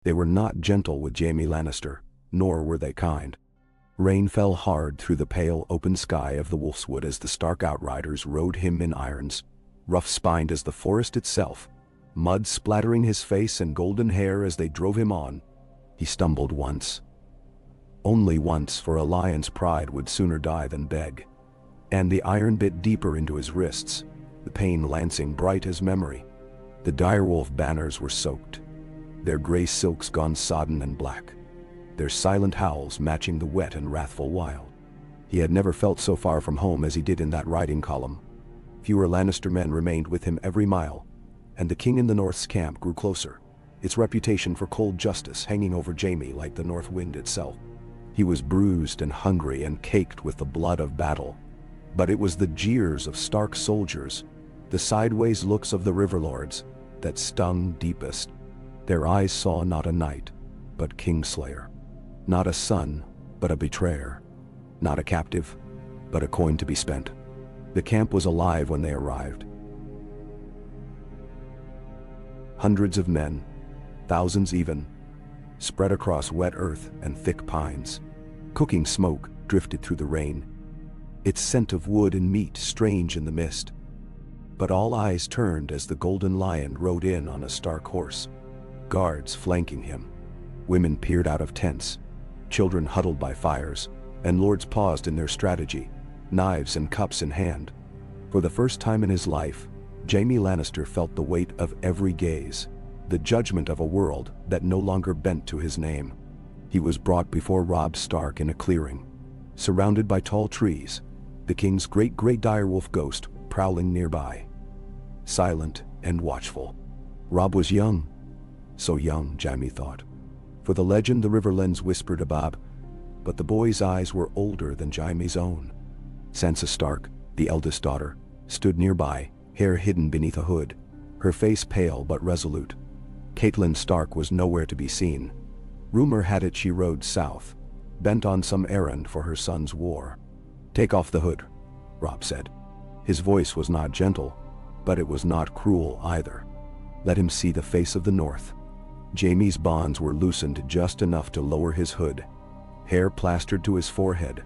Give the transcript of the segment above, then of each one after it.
They were not gentle with Jaime Lannister, nor were they kind. Rain fell hard through the pale open sky of the Wolfswood as the Stark outriders rode him in irons, rough-spined as the forest itself, mud splattering his face and golden hair as they drove him on. He stumbled once. Only once, for a lion's pride would sooner die than beg. And the iron bit deeper into his wrists, the pain lancing bright as memory. The direwolf banners were soaked, their gray silks gone sodden and black, their silent howls matching the wet and wrathful wild. He had never felt so far from home as he did in that riding column. Fewer Lannister men remained with him every mile, and the king in the North's camp grew closer, its reputation for cold justice hanging over Jaime like the north wind itself. He was bruised and hungry and caked with the blood of battle, but it was the jeers of Stark soldiers, the sideways looks of the riverlords, that stung deepest. Their eyes saw not a knight, but Kingslayer. Not a son, but a betrayer. Not a captive, but a coin to be spent. The camp was alive when they arrived. Hundreds of men, thousands even, spread across wet earth and thick pines. Cooking smoke drifted through the rain, its scent of wood and meat strange in the mist. But all eyes turned as the Golden Lion rode in on a Stark horse, guards flanking him. Women peered out of tents, children huddled by fires, and lords paused in their strategy, knives and cups in hand. For the first time in his life, Jaime Lannister felt the weight of every gaze, the judgment of a world that no longer bent to his name. He was brought before Robb Stark in a clearing, surrounded by tall trees, the king's great direwolf ghost prowling nearby, silent and watchful. Robb was young, so young, Jaime thought. For the legend the Riverlands whispered about, but the boy's eyes were older than Jaime's own. Sansa Stark, the eldest daughter, stood nearby, hair hidden beneath a hood, her face pale but resolute. Catelyn Stark was nowhere to be seen. Rumor had it she rode south, bent on some errand for her son's war. "Take off the hood," Robb said. His voice was not gentle, but it was not cruel either. Let him see the face of the North. Jaime's bonds were loosened just enough to lower his hood, hair plastered to his forehead,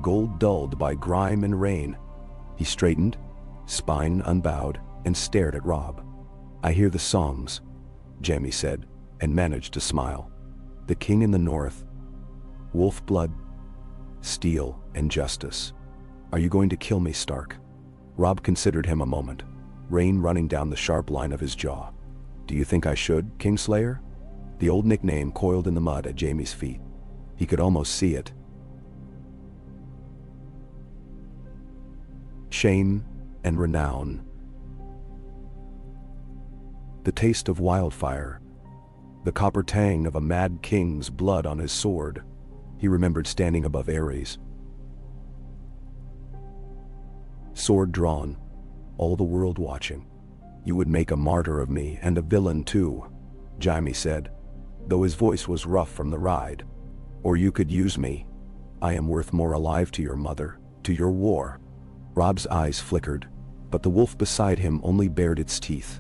gold dulled by grime and rain. He straightened, spine unbowed, and stared at Robb. "I hear the songs," Jaime said, and managed to smile. "The king in the North. Wolf blood, steel, and justice. Are you going to kill me, Stark?" Robb considered him a moment, rain running down the sharp line of his jaw. "Do you think I should, Kingslayer?" The old nickname coiled in the mud at Jaime's feet. He could almost see it. Shame and renown. The taste of wildfire, the copper tang of a mad king's blood on his sword. He remembered standing above Aerys, sword drawn, all the world watching. "You would make a martyr of me, and a villain too," Jaime said, though his voice was rough from the ride. "Or you could use me. I am worth more alive to your mother, to your war." Robb's eyes flickered, but the wolf beside him only bared its teeth,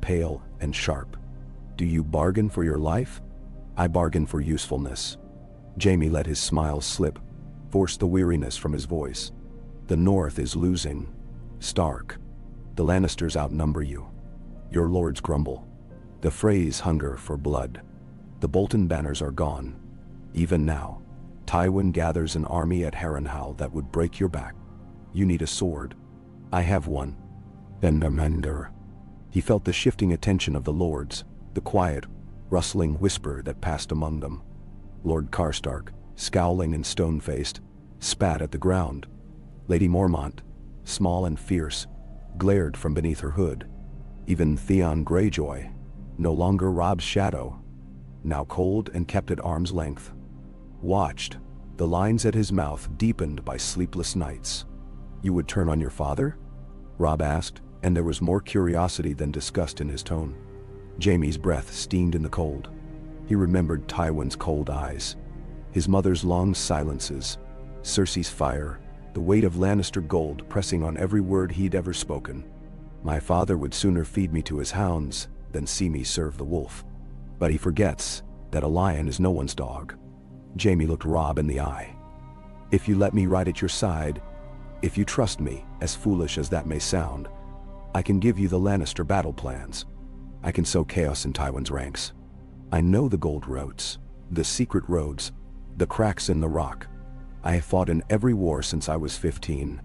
pale and sharp. "Do you bargain for your life? I bargain for usefulness." Jaime let his smile slip, forced the weariness from his voice. "The North is losing, Stark. The Lannisters outnumber you. Your lords grumble. The Freys hunger for blood. The Bolton banners are gone. Even now, Tywin gathers an army at Harrenhal that would break your back. You need a sword. I have one." Then Vermander. He felt the shifting attention of the lords, the quiet, rustling whisper that passed among them. Lord Karstark, scowling and stone-faced, spat at the ground. Lady Mormont, small and fierce, glared from beneath her hood. Even Theon Greyjoy, no longer Robb's shadow, now cold and kept at arm's length, watched, the lines at his mouth deepened by sleepless nights. "You would turn on your father?" Robb asked, and there was more curiosity than disgust in his tone. Jaime's breath steamed in the cold. He remembered Tywin's cold eyes, his mother's long silences, Cersei's fire, the weight of Lannister gold pressing on every word he'd ever spoken. "My father would sooner feed me to his hounds than see me serve the wolf." But he forgets, that a lion is no one's dog. Jaime looked Robb in the eye. If you let me ride at your side, if you trust me, as foolish as that may sound, I can give you the Lannister battle plans. I can sow chaos in Tywin's ranks. I know the gold roads, the secret roads, the cracks in the rock. I have fought in every war since I was 15.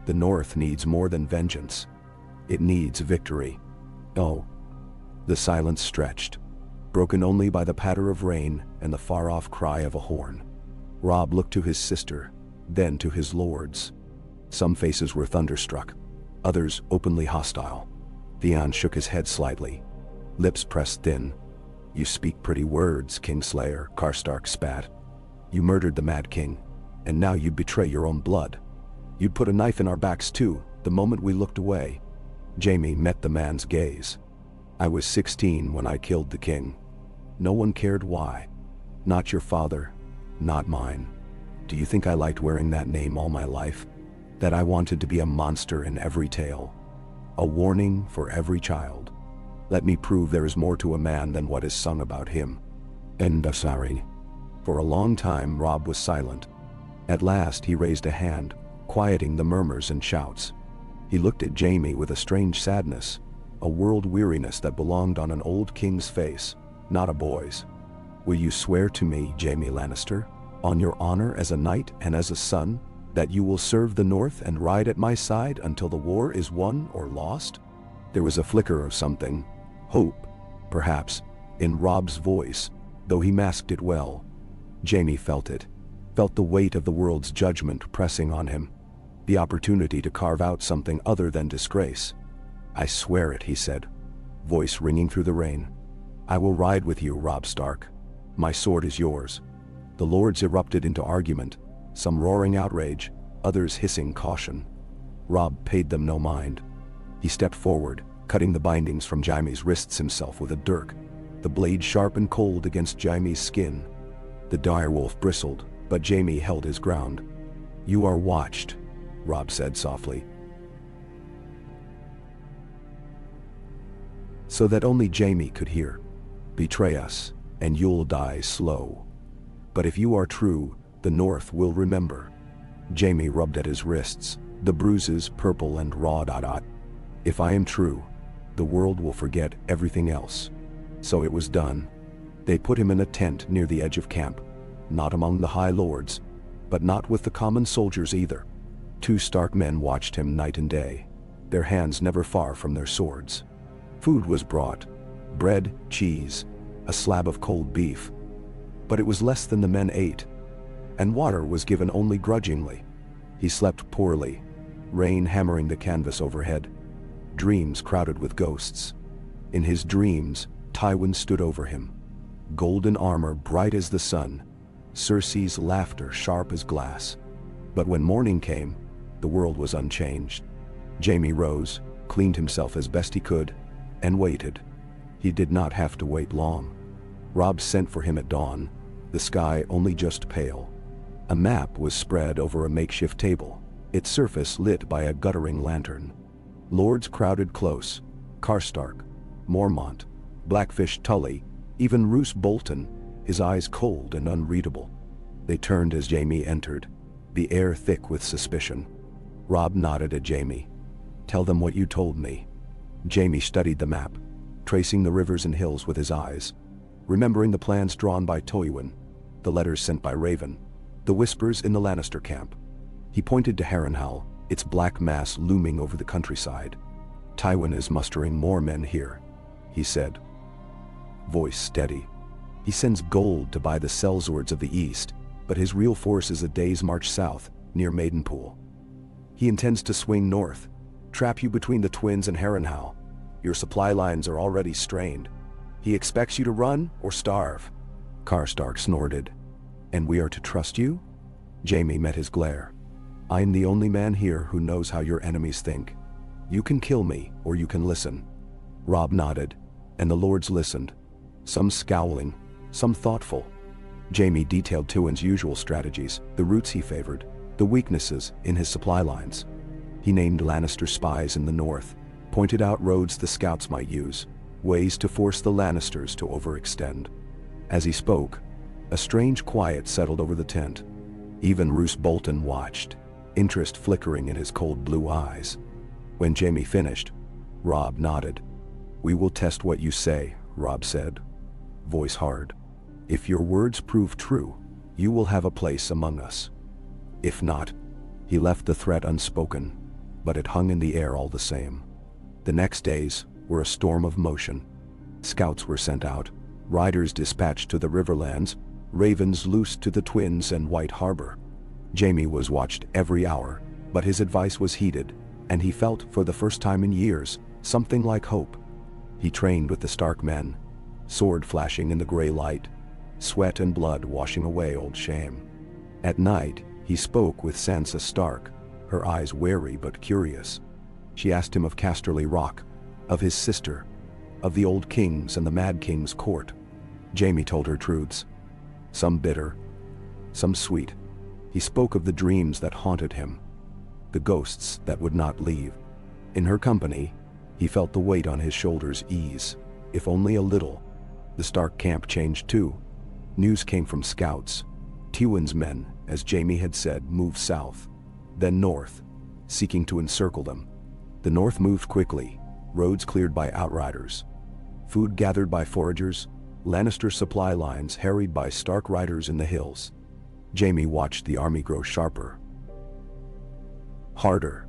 The North needs more than vengeance. It needs victory. Oh. The silence stretched, broken only by the patter of rain and the far-off cry of a horn. Robb looked to his sister, then to his lords. Some faces were thunderstruck, others openly hostile. Theon shook his head slightly, lips pressed thin. You speak pretty words, Kingslayer, Karstark spat. You murdered the Mad King, and now you'd betray your own blood. You'd put a knife in our backs too, the moment we looked away. Jaime met the man's gaze. I was 16 when I killed the king. No one cared why. Not your father, not mine. Do you think I liked wearing that name all my life? That I wanted to be a monster in every tale? A warning for every child. Let me prove there is more to a man than what is sung about him. And sorry. For a long time Robb was silent. At last he raised a hand, quieting the murmurs and shouts. He looked at Jaime with a strange sadness, a world weariness that belonged on an old king's face, not a boy's. Will you swear to me, Jaime Lannister, on your honor as a knight and as a son, that you will serve the North and ride at my side until the war is won or lost? There was a flicker of something, hope, perhaps, in Robb's voice, though he masked it well. Jaime felt it, felt the weight of the world's judgment pressing on him, the opportunity to carve out something other than disgrace. I swear it, he said, voice ringing through the rain. I will ride with you, Robb Stark. My sword is yours. The lords erupted into argument, some roaring outrage, others hissing caution. Robb paid them no mind. He stepped forward, cutting the bindings from Jaime's wrists himself with a dirk, the blade sharp and cold against Jaime's skin. The direwolf bristled, but Jaime held his ground. You are watched, Robb said softly. So that only Jaime could hear. Betray us, and you'll die slow. But if you are true, the North will remember. Jaime rubbed at his wrists, the bruises purple and raw. If I am true, the world will forget everything else. So it was done. They put him in a tent near the edge of camp, not among the high lords, but not with the common soldiers either. 2 Stark men watched him night and day, their hands never far from their swords. Food was brought, bread, cheese, a slab of cold beef. But it was less than the men ate, and water was given only grudgingly. He slept poorly, rain hammering the canvas overhead, dreams crowded with ghosts. In his dreams, Tywin stood over him, golden armor bright as the sun, Cersei's laughter sharp as glass. But when morning came, the world was unchanged. Jaime rose, cleaned himself as best he could, and waited. He did not have to wait long. Robb sent for him at dawn, the sky only just pale. A map was spread over a makeshift table, its surface lit by a guttering lantern. Lords crowded close, Karstark, Mormont, Blackfish Tully, even Roose Bolton, his eyes cold and unreadable. They turned as Jaime entered, the air thick with suspicion. Robb nodded at Jaime. Tell them what you told me. Jaime studied the map, tracing the rivers and hills with his eyes, remembering the plans drawn by Tywin, the letters sent by Raven, the whispers in the Lannister camp. He pointed to Harrenhal, its black mass looming over the countryside. Tywin is mustering more men here, he said. Voice steady. He sends gold to buy the sellswords of the east, but his real force is a day's march south, near Maidenpool. He intends to swing north, trap you between the Twins and Harrenhal. Your supply lines are already strained. He expects you to run or starve. Karstark snorted. And we are to trust you? Jaime met his glare. I'm the only man here who knows how your enemies think. You can kill me, or you can listen. Robb nodded, and the lords listened, some scowling, some thoughtful. Jaime detailed Tywin's usual strategies, the routes he favored, the weaknesses in his supply lines. He named Lannister spies in the north, pointed out roads the scouts might use, ways to force the Lannisters to overextend. As he spoke, a strange quiet settled over the tent. Even Roose Bolton watched, interest flickering in his cold blue eyes. When Jaime finished, Robb nodded. "We will test what you say," Robb said, voice hard. "If your words prove true, you will have a place among us. If not," he left the threat unspoken, but it hung in the air all the same. The next days were a storm of motion. Scouts were sent out, riders dispatched to the Riverlands, ravens loosed to the Twins and White Harbor. Jaime was watched every hour, but his advice was heeded, and he felt, for the first time in years, something like hope. He trained with the Stark men, sword flashing in the gray light, sweat and blood washing away old shame. At night, he spoke with Sansa Stark, her eyes wary but curious. She asked him of Casterly Rock, of his sister, of the old kings and the Mad King's court. Jaime told her truths, some bitter, some sweet. He spoke of the dreams that haunted him, the ghosts that would not leave. In her company, he felt the weight on his shoulders ease, if only a little. The Stark camp changed too. News came from scouts. Tywin's men, as Jaime had said, moved south, then north, seeking to encircle them. The north moved quickly, roads cleared by outriders, food gathered by foragers, Lannister supply lines harried by Stark riders in the hills. Jaime watched the army grow sharper, harder.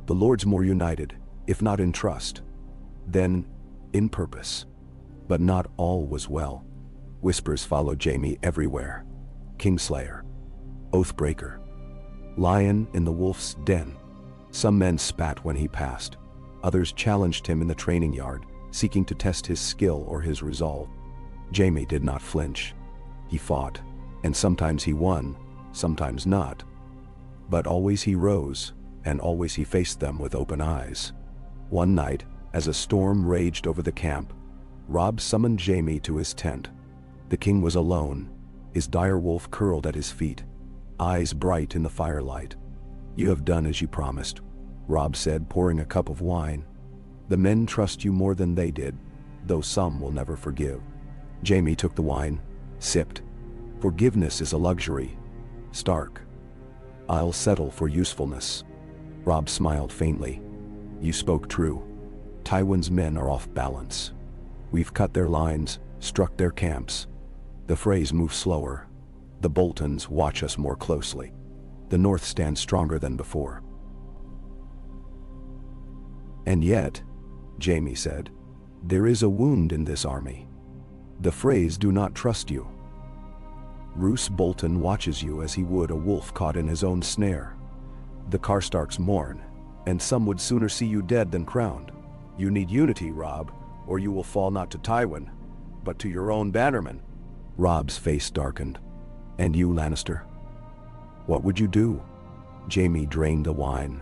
The lords more united, if not in trust, then in purpose. But not all was well. Whispers followed Jaime everywhere. Kingslayer, Oathbreaker, lion in the wolf's den. Some men spat when he passed. Others challenged him in the training yard, seeking to test his skill or his resolve. Jaime did not flinch. He fought, and sometimes he won, sometimes not. But always he rose, and always he faced them with open eyes. One night, as a storm raged over the camp, Robb summoned Jaime to his tent. The king was alone, his direwolf curled at his feet, eyes bright in the firelight. "You have done as you promised," Robb said, pouring a cup of wine. "The men trust you more than they did, though some will never forgive." Jaime took the wine, sipped. "Forgiveness is a luxury, Stark. I'll settle for usefulness." Robb smiled faintly. "You spoke true. Tywin's men are off balance. We've cut their lines, struck their camps. The Freys move slower. The Boltons watch us more closely. The North stands stronger than before." "And yet," Jaime said, "there is a wound in this army. The Freys do not trust you. Roose Bolton watches you as he would a wolf caught in his own snare. The Karstarks mourn, and some would sooner see you dead than crowned. You need unity, Robb, or you will fall not to Tywin, but to your own bannermen." Robb's face darkened. "And you, Lannister? What would you do?" Jaime drained the wine.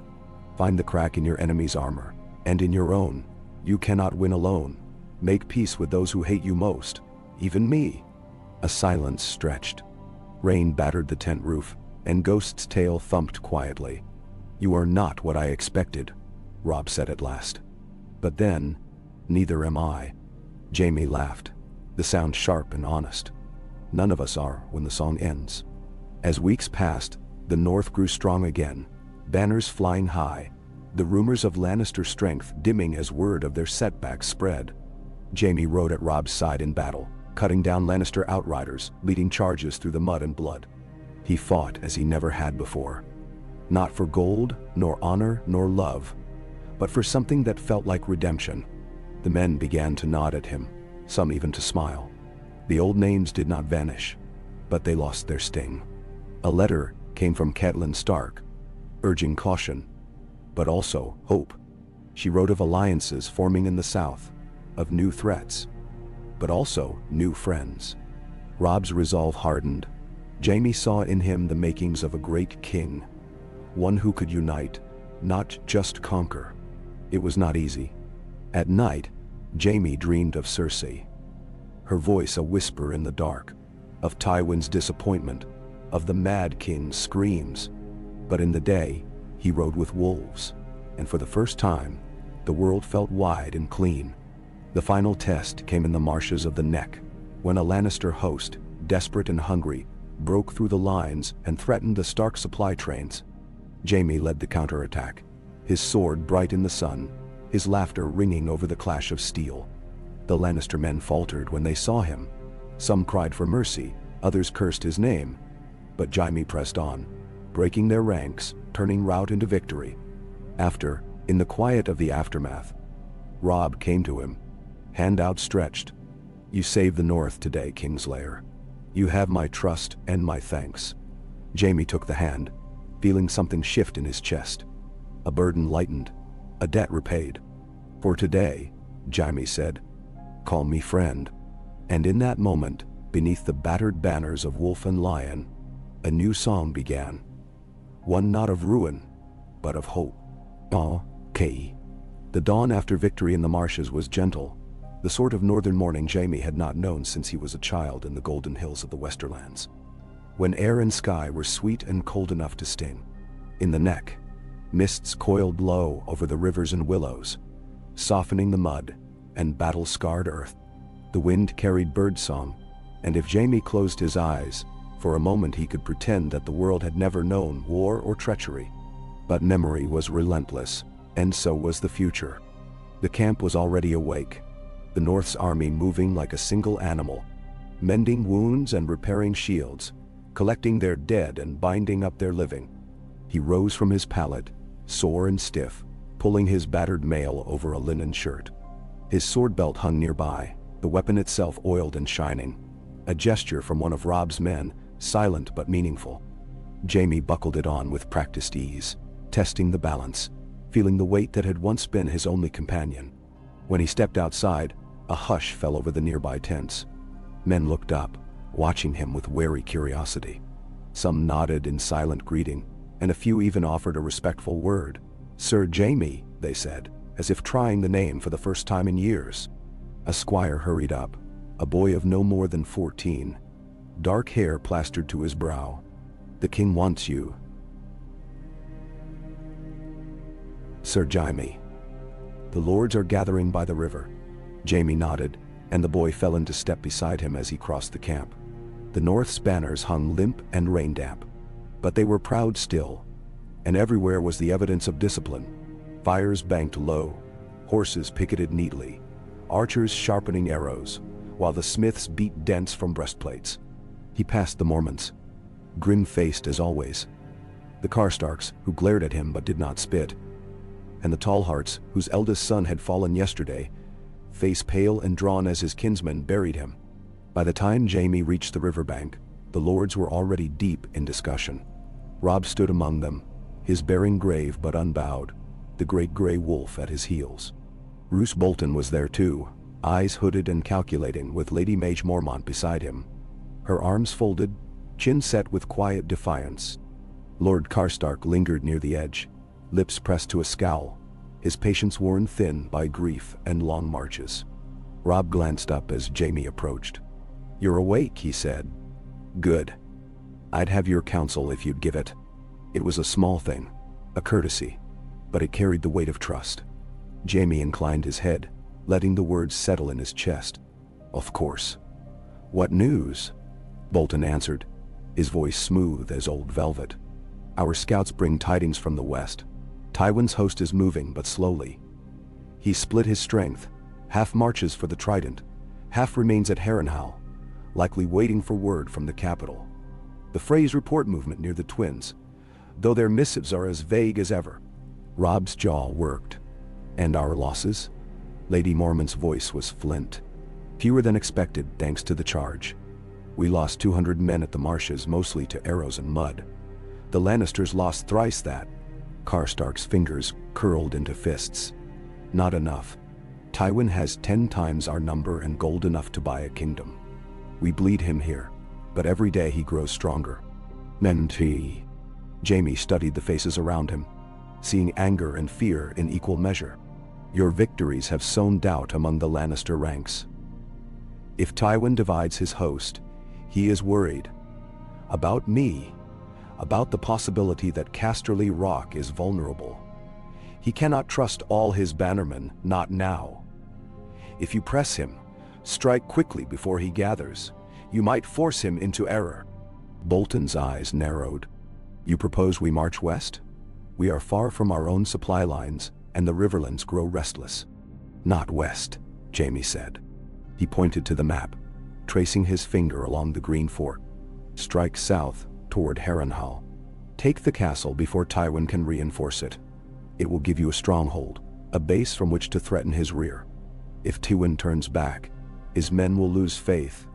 "Find the crack in your enemy's armor, and in your own. You cannot win alone. Make peace with those who hate you most, even me." A silence stretched. Rain battered the tent roof, and Ghost's tail thumped quietly. "You are not what I expected," Robb said at last. "But then, neither am I." Jaime laughed, the sound sharp and honest. "None of us are when the song ends." As weeks passed, the North grew strong again, banners flying high, the rumors of Lannister strength dimming as word of their setbacks spread. Jaime rode at Robb's side in battle, cutting down Lannister outriders, leading charges through the mud and blood. He fought as he never had before. Not for gold, nor honor, nor love, but for something that felt like redemption. The men began to nod at him, some even to smile. The old names did not vanish, but they lost their sting. A letter came from Catelyn Stark, urging caution, but also hope. She wrote of alliances forming in the south, of new threats, but also new friends. Robb's resolve hardened. Jaime saw in him the makings of a great king, one who could unite, not just conquer. It was not easy. At night, Jaime dreamed of Cersei, her voice a whisper in the dark, of Tywin's disappointment, of the Mad King's screams. But in the day, he rode with wolves, and for the first time, the world felt wide and clean. The final test came in the marshes of the Neck, when a Lannister host, desperate and hungry, broke through the lines and threatened the Stark supply trains. Jaime led the counterattack, his sword bright in the sun, his laughter ringing over the clash of steel. The Lannister men faltered when they saw him. Some cried for mercy, others cursed his name. But Jaime pressed on, breaking their ranks, turning rout into victory. After, in the quiet of the aftermath, Robb came to him, hand outstretched. "You saved the North today, Kingslayer. You have my trust and my thanks." Jaime took the hand, feeling something shift in his chest. A burden lightened, a debt repaid. "For today," Jaime said, "call me friend." And in that moment, beneath the battered banners of wolf and lion, a new song began. One not of ruin, but of hope. Okay. The dawn after victory in the marshes was gentle, the sort of northern morning Jaime had not known since he was a child in the golden hills of the Westerlands. When air and sky were sweet and cold enough to sting. In the neck, mists coiled low over the rivers and willows, softening the mud and battle-scarred earth. The wind carried birdsong, and if Jaime closed his eyes, for a moment he could pretend that the world had never known war or treachery. But memory was relentless, and so was the future. The camp was already awake, the North's army moving like a single animal, mending wounds and repairing shields, collecting their dead and binding up their living. He rose from his pallet, sore and stiff, pulling his battered mail over a linen shirt. His sword belt hung nearby, the weapon itself oiled and shining. A gesture from one of Robb's men, silent but meaningful. Jaime buckled it on with practiced ease, testing the balance, feeling the weight that had once been his only companion. When he stepped outside, a hush fell over the nearby tents. Men looked up, watching him with wary curiosity. Some nodded in silent greeting, and a few even offered a respectful word. "Sir Jaime," they said, as if trying the name for the first time in years. A squire hurried up, a boy of no more than 14, dark hair plastered to his brow. "The king wants you." "Sir Jaime." "The lords are gathering by the river." Jaime nodded, and the boy fell into step beside him as he crossed the camp. The North's banners hung limp and rain-damp, but they were proud still, and everywhere was the evidence of discipline. Fires banked low, horses picketed neatly, archers sharpening arrows, while the smiths beat dents from breastplates. He passed the Mormonts, grim-faced as always, the Karstarks, who glared at him but did not spit, and the Tallhearts, whose eldest son had fallen yesterday, face pale and drawn as his kinsmen buried him. By the time Jaime reached the riverbank, the lords were already deep in discussion. Robb stood among them, his bearing grave but unbowed, the great gray wolf at his heels. Roose Bolton was there too, eyes hooded and calculating, with Lady Mage Mormont beside him, her arms folded, chin set with quiet defiance. Lord Karstark lingered near the edge, lips pressed to a scowl, his patience worn thin by grief and long marches. Robb glanced up as Jaime approached. "You're awake," he said. "Good. I'd have your counsel if you'd give it." It was a small thing, a courtesy, but it carried the weight of trust. Jaime inclined his head, letting the words settle in his chest. "Of course." "What news?" Bolton answered, his voice smooth as old velvet. "Our scouts bring tidings from the west. Tywin's host is moving, but slowly. He split his strength, half marches for the Trident, half remains at Harrenhal, likely waiting for word from the capital. The Freys report movement near the Twins, though their missives are as vague as ever." Robb's jaw worked. "And our losses?" Lady Mormont's voice was flint. "Fewer than expected, thanks to the charge. We lost 200 men at the marshes, mostly to arrows and mud. The Lannisters lost thrice that." Karstark's fingers curled into fists. "Not enough. Tywin has 10 times our number and gold enough to buy a kingdom. We bleed him here, but every day he grows stronger." "Menti." Jaime studied the faces around him, seeing anger and fear in equal measure. "Your victories have sown doubt among the Lannister ranks. If Tywin divides his host, he is worried. About me, about the possibility that Casterly Rock is vulnerable. He cannot trust all his bannermen, not now. If you press him, Strike quickly before he gathers. You might force him into error. Bolton's eyes narrowed. You propose we march west? We are far from our own supply lines, and the riverlands grow restless. Not west, Jaime said. He pointed to the map, tracing his finger along the green fort. Strike south, toward Harrenhal. Take the castle before Tywin can reinforce it. It will give you a stronghold, a base from which to threaten his rear. If Tywin turns back, his men will lose faith.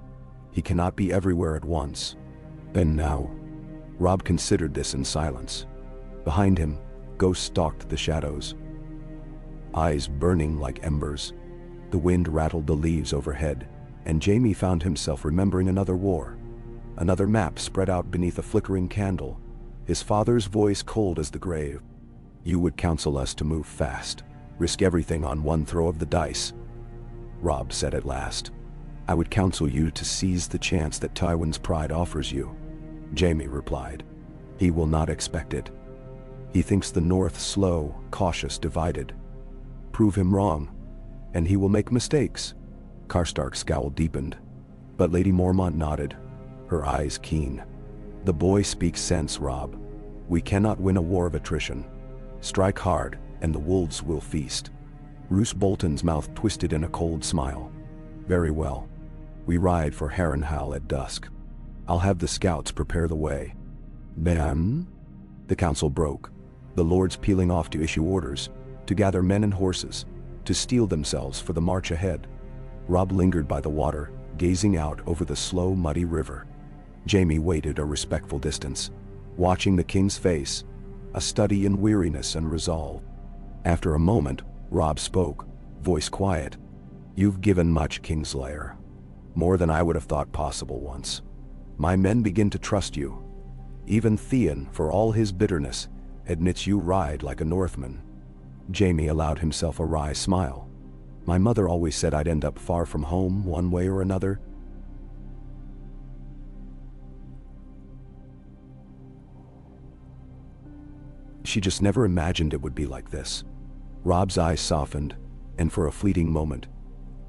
He cannot be everywhere at once. And now, Robb considered this in silence. Behind him, ghosts stalked the shadows, eyes burning like embers. The wind rattled the leaves overhead, and Jaime found himself remembering another war. Another map spread out beneath a flickering candle, his father's voice cold as the grave. You would counsel us to move fast, risk everything on one throw of the dice, Robb said at last. I would counsel you to seize the chance that Tywin's pride offers you, Jaime replied. He will not expect it. He thinks the North slow, cautious, divided. Prove him wrong, and he will make mistakes. Karstark's scowl deepened, but Lady Mormont nodded, her eyes keen. The boy speaks sense, Robb. We cannot win a war of attrition. Strike hard, and the wolves will feast. Roose Bolton's mouth twisted in a cold smile. Very well. We ride for Harrenhal at dusk. I'll have the scouts prepare the way. Ben? The council broke, the lords peeling off to issue orders, to gather men and horses, to steel themselves for the march ahead. Robb lingered by the water, gazing out over the slow, muddy river. Jaime waited a respectful distance, watching the king's face, a study in weariness and resolve. After a moment, Robb spoke, voice quiet. You've given much, Kingslayer. More than I would have thought possible once. My men begin to trust you. Even Theon, for all his bitterness, admits you ride like a Northman. Jaime allowed himself a wry smile. My mother always said I'd end up far from home one way or another. She just never imagined it would be like this. Robb's eyes softened, and for a fleeting moment,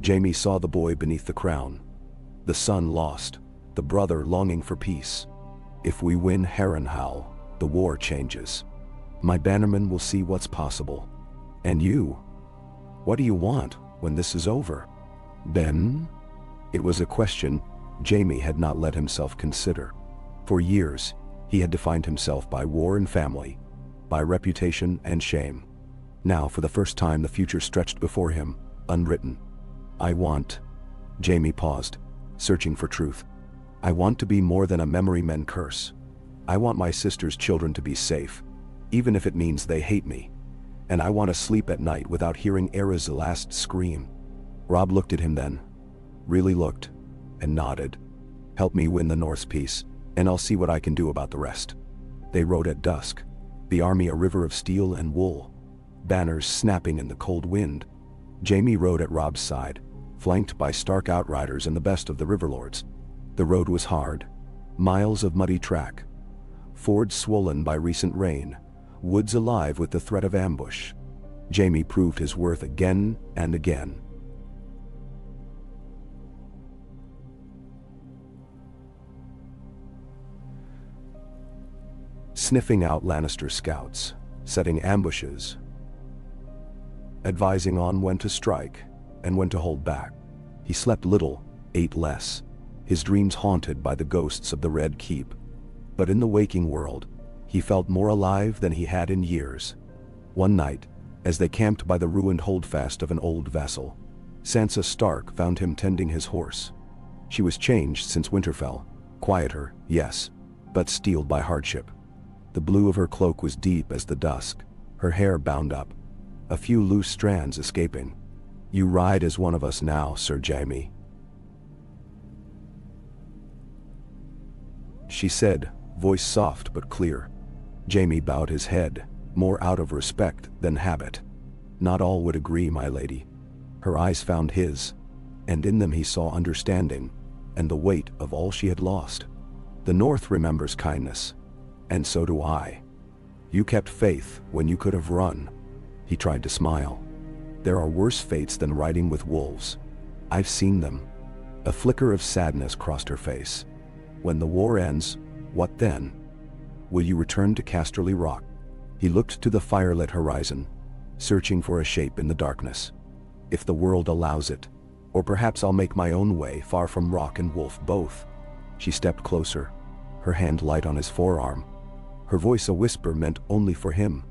Jaime saw the boy beneath the crown. The son lost, the brother longing for peace. If we win Harrenhal, the war changes. My bannermen will see what's possible. And you? What do you want when this is over? Ben? It was a question Jaime had not let himself consider. For years, he had defined himself by war and family, by reputation and shame. Now, for the first time, the future stretched before him, unwritten. I want... Jaime paused, searching for truth. I want to be more than a memory men curse. I want my sister's children to be safe, even if it means they hate me. And I want to sleep at night without hearing Era's last scream. Robb looked at him then, really looked, and nodded. Help me win the North's peace, and I'll see what I can do about the rest. They rode at dusk, the army a river of steel and wool, banners snapping in the cold wind. Jaime rode at Robb's side, flanked by Stark outriders and the best of the riverlords. The road was hard, miles of muddy track, fords swollen by recent rain, woods alive with the threat of ambush. Jaime proved his worth again and again. Sniffing out Lannister scouts, setting ambushes, advising on when to strike and when to hold back. He slept little, ate less, his dreams haunted by the ghosts of the Red Keep. But in the waking world, he felt more alive than he had in years. One night, as they camped by the ruined holdfast of an old vessel, Sansa Stark found him tending his horse. She was changed since Winterfell, quieter, yes, but steeled by hardship. The blue of her cloak was deep as the dusk, her hair bound up, a few loose strands escaping. You ride as one of us now, Sir Jaime, she said, voice soft but clear. Jaime bowed his head, more out of respect than habit. Not all would agree, my lady. Her eyes found his, and in them he saw understanding, and the weight of all she had lost. The North remembers kindness, and so do I. You kept faith when you could have run. He tried to smile. There are worse fates than riding with wolves. I've seen them, A flicker of sadness crossed her face. When the war ends, what then? Will you return to Casterly Rock? He looked to the firelit horizon, searching for a shape in the darkness. If the world allows it, or perhaps I'll make my own way far from rock and wolf both. She stepped closer, her hand light on his forearm. Her voice a whisper meant only for him.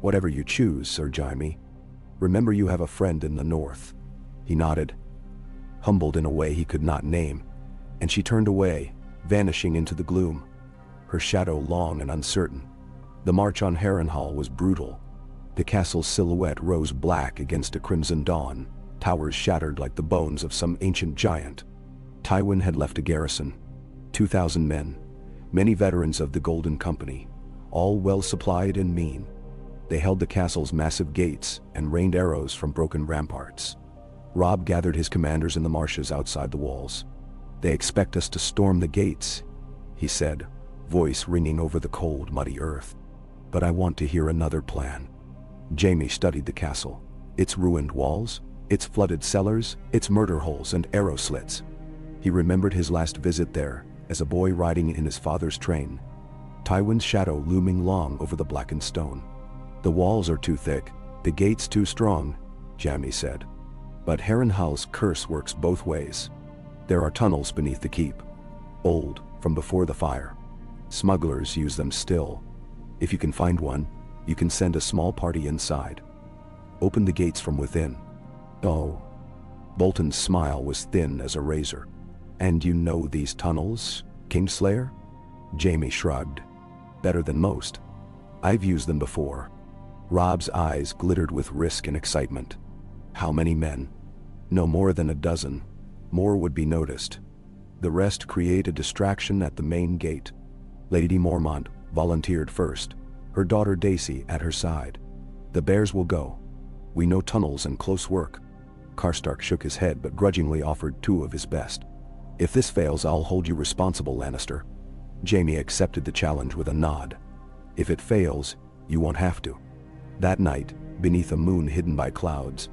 Whatever you choose, Sir Jaime. Remember you have a friend in the north. He nodded, humbled in a way he could not name, and she turned away, vanishing into the gloom, her shadow long and uncertain. The march on Harrenhal was brutal. The castle's silhouette rose black against a crimson dawn, towers shattered like the bones of some ancient giant. Tywin had left a garrison, 2,000 men, many veterans of the Golden Company, all well supplied and mean. They held the castle's massive gates and rained arrows from broken ramparts. Robb gathered his commanders in the marshes outside the walls. They expect us to storm the gates, he said, voice ringing over the cold, muddy earth. But I want to hear another plan. Jaime studied the castle, its ruined walls, its flooded cellars, its murder holes and arrow slits. He remembered his last visit there, as a boy riding in his father's train, Tywin's shadow looming long over the blackened stone. The walls are too thick, the gates too strong, Jaime said. But Harrenhal's curse works both ways. There are tunnels beneath the keep, old, from before the fire. Smugglers use them still. If you can find one, you can send a small party inside. Open the gates from within. Oh. Bolton's smile was thin as a razor. And you know these tunnels, Kingslayer? Jaime shrugged. Better than most. I've used them before. Robb's eyes glittered with risk and excitement. How many men? No more than a dozen. More would be noticed. The rest create a distraction at the main gate. Lady Mormont volunteered first, her daughter Daisy at her side. The bears will go. We know tunnels and close work. Karstark shook his head but grudgingly offered 2 of his best. If this fails, I'll hold you responsible, Lannister. Jaime accepted the challenge with a nod. If it fails, you won't have to. That night, beneath a moon hidden by clouds,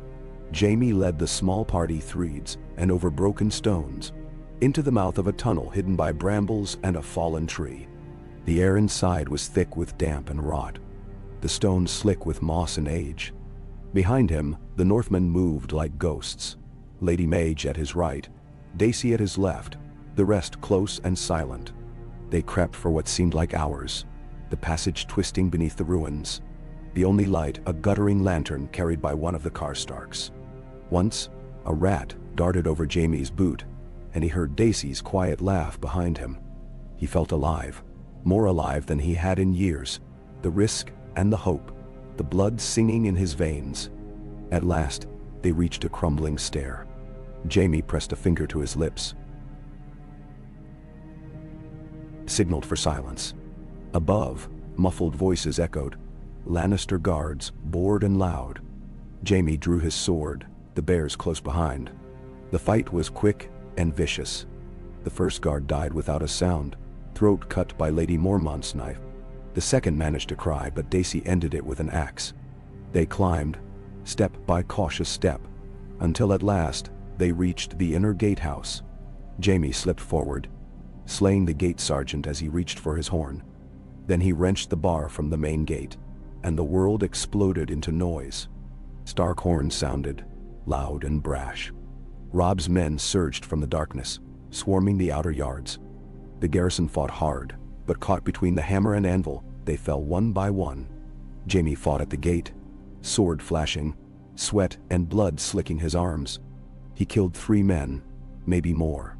Jaime led the small party threads and over broken stones, into the mouth of a tunnel hidden by brambles and a fallen tree. The air inside was thick with damp and rot, the stones slick with moss and age. Behind him, the Northmen moved like ghosts, Lady Mage at his right, Daisy at his left, the rest close and silent. They crept for what seemed like hours, the passage twisting beneath the ruins. The only light, a guttering lantern carried by one of the Karstarks. Once, a rat darted over Jaime's boot, and he heard Daisy's quiet laugh behind him. He felt alive, more alive than he had in years, the risk and the hope, the blood singing in his veins. At last, they reached a crumbling stair. Jaime pressed a finger to his lips, signaled for silence. Above, muffled voices echoed, Lannister guards, bored and loud. Jaime drew his sword, the bears close behind. The fight was quick and vicious. The first guard died without a sound, throat cut by Lady Mormont's knife. The second managed to cry, but Daisy ended it with an axe. They climbed, step by cautious step, until at last they reached the inner gatehouse. Jaime slipped forward, slaying the gate sergeant as he reached for his horn. Then he wrenched the bar from the main gate, and the world exploded into noise. Stark horns sounded, loud and brash. Robb's men surged from the darkness, swarming the outer yards. The garrison fought hard, but caught between the hammer and anvil, they fell one by one. Jaime fought at the gate, sword flashing, sweat and blood slicking his arms. He killed 3 men, maybe more.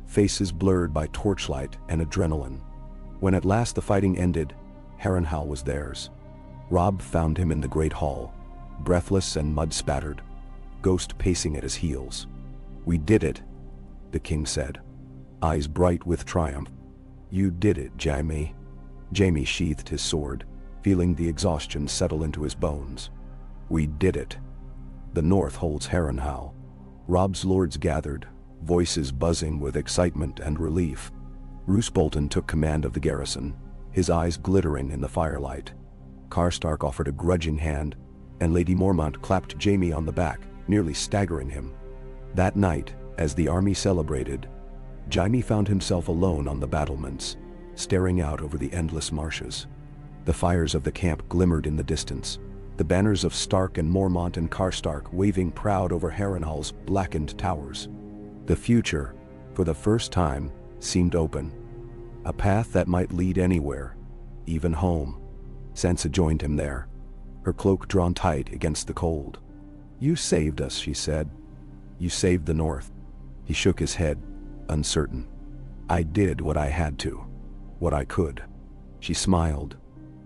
Faces blurred by torchlight and adrenaline. When at last the fighting ended, Harrenhal was theirs. Robb found him in the great hall, breathless and mud-spattered, Ghost pacing at his heels. "We did it," the king said, eyes bright with triumph. "You did it, Jaime." Jaime sheathed his sword, feeling the exhaustion settle into his bones. "We did it. The north holds Harrenhal." Robb's lords gathered, voices buzzing with excitement and relief. Roose Bolton took command of the garrison, his eyes glittering in the firelight. Karstark offered a grudging hand, and Lady Mormont clapped Jaime on the back, nearly staggering him. That night, As the army celebrated, Jaime found himself alone on the battlements, staring out over the endless marshes. The fires of the camp glimmered in the distance, the banners of Stark and Mormont and Karstark waving proud over Harrenhal's blackened towers. The future, for the first time, seemed open. A path that might lead anywhere, even home. Sansa joined him there, her cloak drawn tight against the cold. "You saved us," she said. "You saved the North." He shook his head, uncertain. "I did what I had to. What I could." She smiled,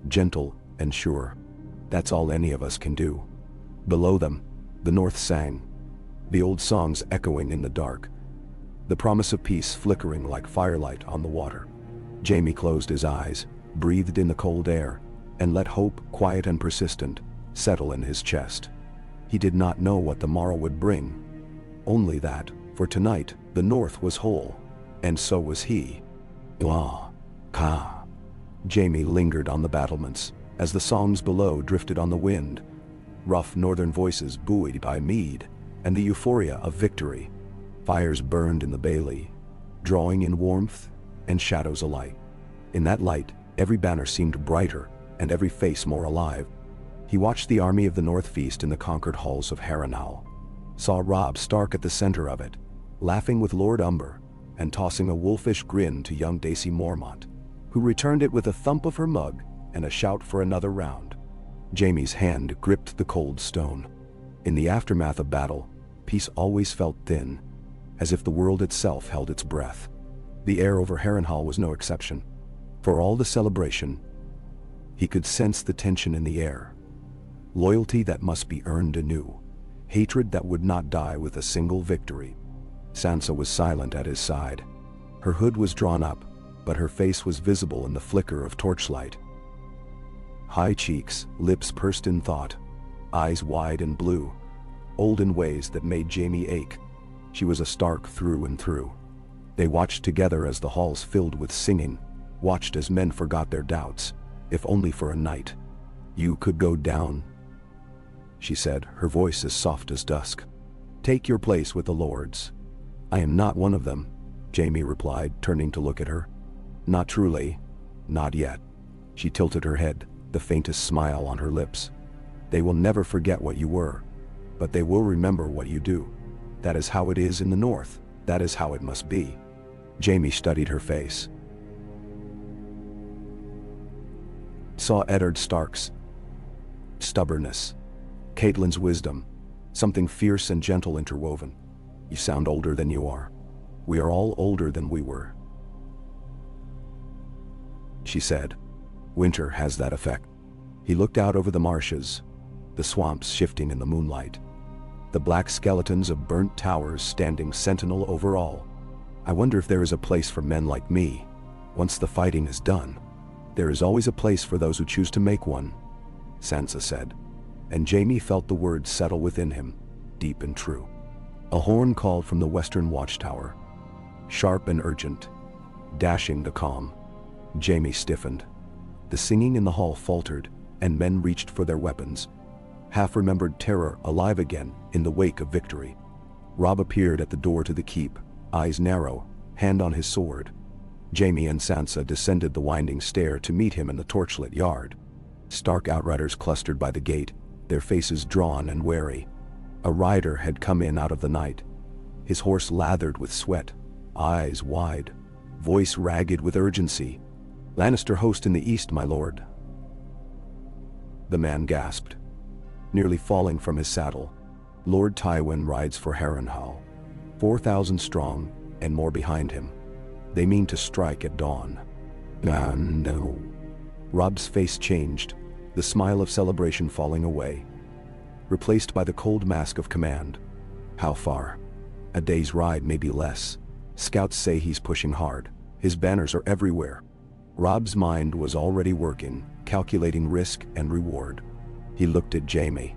gentle and sure. "That's all any of us can do." Below them, the North sang, the old songs echoing in the dark, the promise of peace flickering like firelight on the water. Jaime closed his eyes, breathed in the cold air, and let hope, quiet and persistent, settle in his chest. He did not know what the morrow would bring, only that, for tonight, the North was whole, and so was he. Ah, Ka. Jaime lingered on the battlements, as the songs below drifted on the wind, rough northern voices buoyed by mead, and the euphoria of victory. Fires burned in the bailey, drawing in warmth and shadows alike. In that light, every banner seemed brighter, and every face more alive. He watched the army of the North feast in the conquered halls of Harrenhal, saw Robb Stark at the center of it, laughing with Lord Umber, and tossing a wolfish grin to young Daisy Mormont, who returned it with a thump of her mug and a shout for another round. Jaime's hand gripped the cold stone. In the aftermath of battle, peace always felt thin, as if the world itself held its breath. The air over Harrenhal was no exception. For all the celebration, he could sense the tension in the air. Loyalty that must be earned anew. Hatred that would not die with a single victory. Sansa was silent at his side. Her hood was drawn up, but her face was visible in the flicker of torchlight. High cheeks, lips pursed in thought, eyes wide and blue, old in ways that made Jaime ache. She was a Stark through and through. They watched together as the halls filled with singing, watched as men forgot their doubts, if only for a night. "You could go down," she said, her voice as soft as dusk. "Take your place with the lords." "I am not one of them," Jaime replied, turning to look at her. "Not truly. Not yet." She tilted her head, the faintest smile on her lips. "They will never forget what you were, but they will remember what you do. That is how it is in the North. That is how it must be." Jaime studied her face. Saw Eddard Stark's stubbornness, Catelyn's wisdom, something fierce and gentle interwoven. "You sound older than you are. We are all older than we were," she said. "Winter has that effect." He looked out over the marshes, the swamps shifting in the moonlight, the black skeletons of burnt towers standing sentinel over all. "I wonder if there is a place for men like me. Once the fighting is done, there is always a place for those who choose to make one," Sansa said, and Jaime felt the words settle within him, deep and true. A horn called from the western watchtower, sharp and urgent, dashing the calm. Jaime stiffened. The singing in the hall faltered, and men reached for their weapons. Half-remembered terror alive again in the wake of victory. Robb appeared at the door to the keep, eyes narrow, hand on his sword. Jaime and Sansa descended the winding stair to meet him in the torchlit yard. Stark outriders clustered by the gate, their faces drawn and wary. A rider had come in out of the night, his horse lathered with sweat, eyes wide, voice ragged with urgency. "Lannister host in the east, my lord." The man gasped, nearly falling from his saddle. "Lord Tywin rides for Harrenhal, 4,000 strong, and more behind him. They mean to strike at dawn." No. Robb's face changed, the smile of celebration falling away, replaced by the cold mask of command. "How far?" "A day's ride, maybe less. Scouts say he's pushing hard. His banners are everywhere." Robb's mind was already working, calculating risk and reward. He looked at Jaime.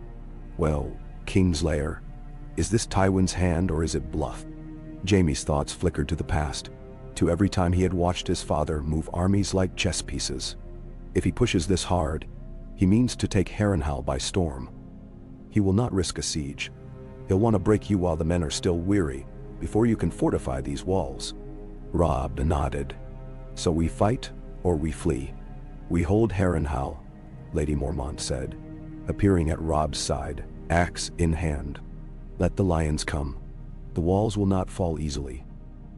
"Well, Kingslayer, is this Tywin's hand or is it bluff?" Jaime's thoughts flickered to the past, to every time he had watched his father move armies like chess pieces. If he pushes this hard, he means to take Harrenhal by storm. He will not risk a siege. He'll want to break you while the men are still weary, before you can fortify these walls. Robb nodded. So we fight, or we flee. We hold Harrenhal, Lady Mormont said, appearing at Robb's side, axe in hand. Let the lions come. The walls will not fall easily.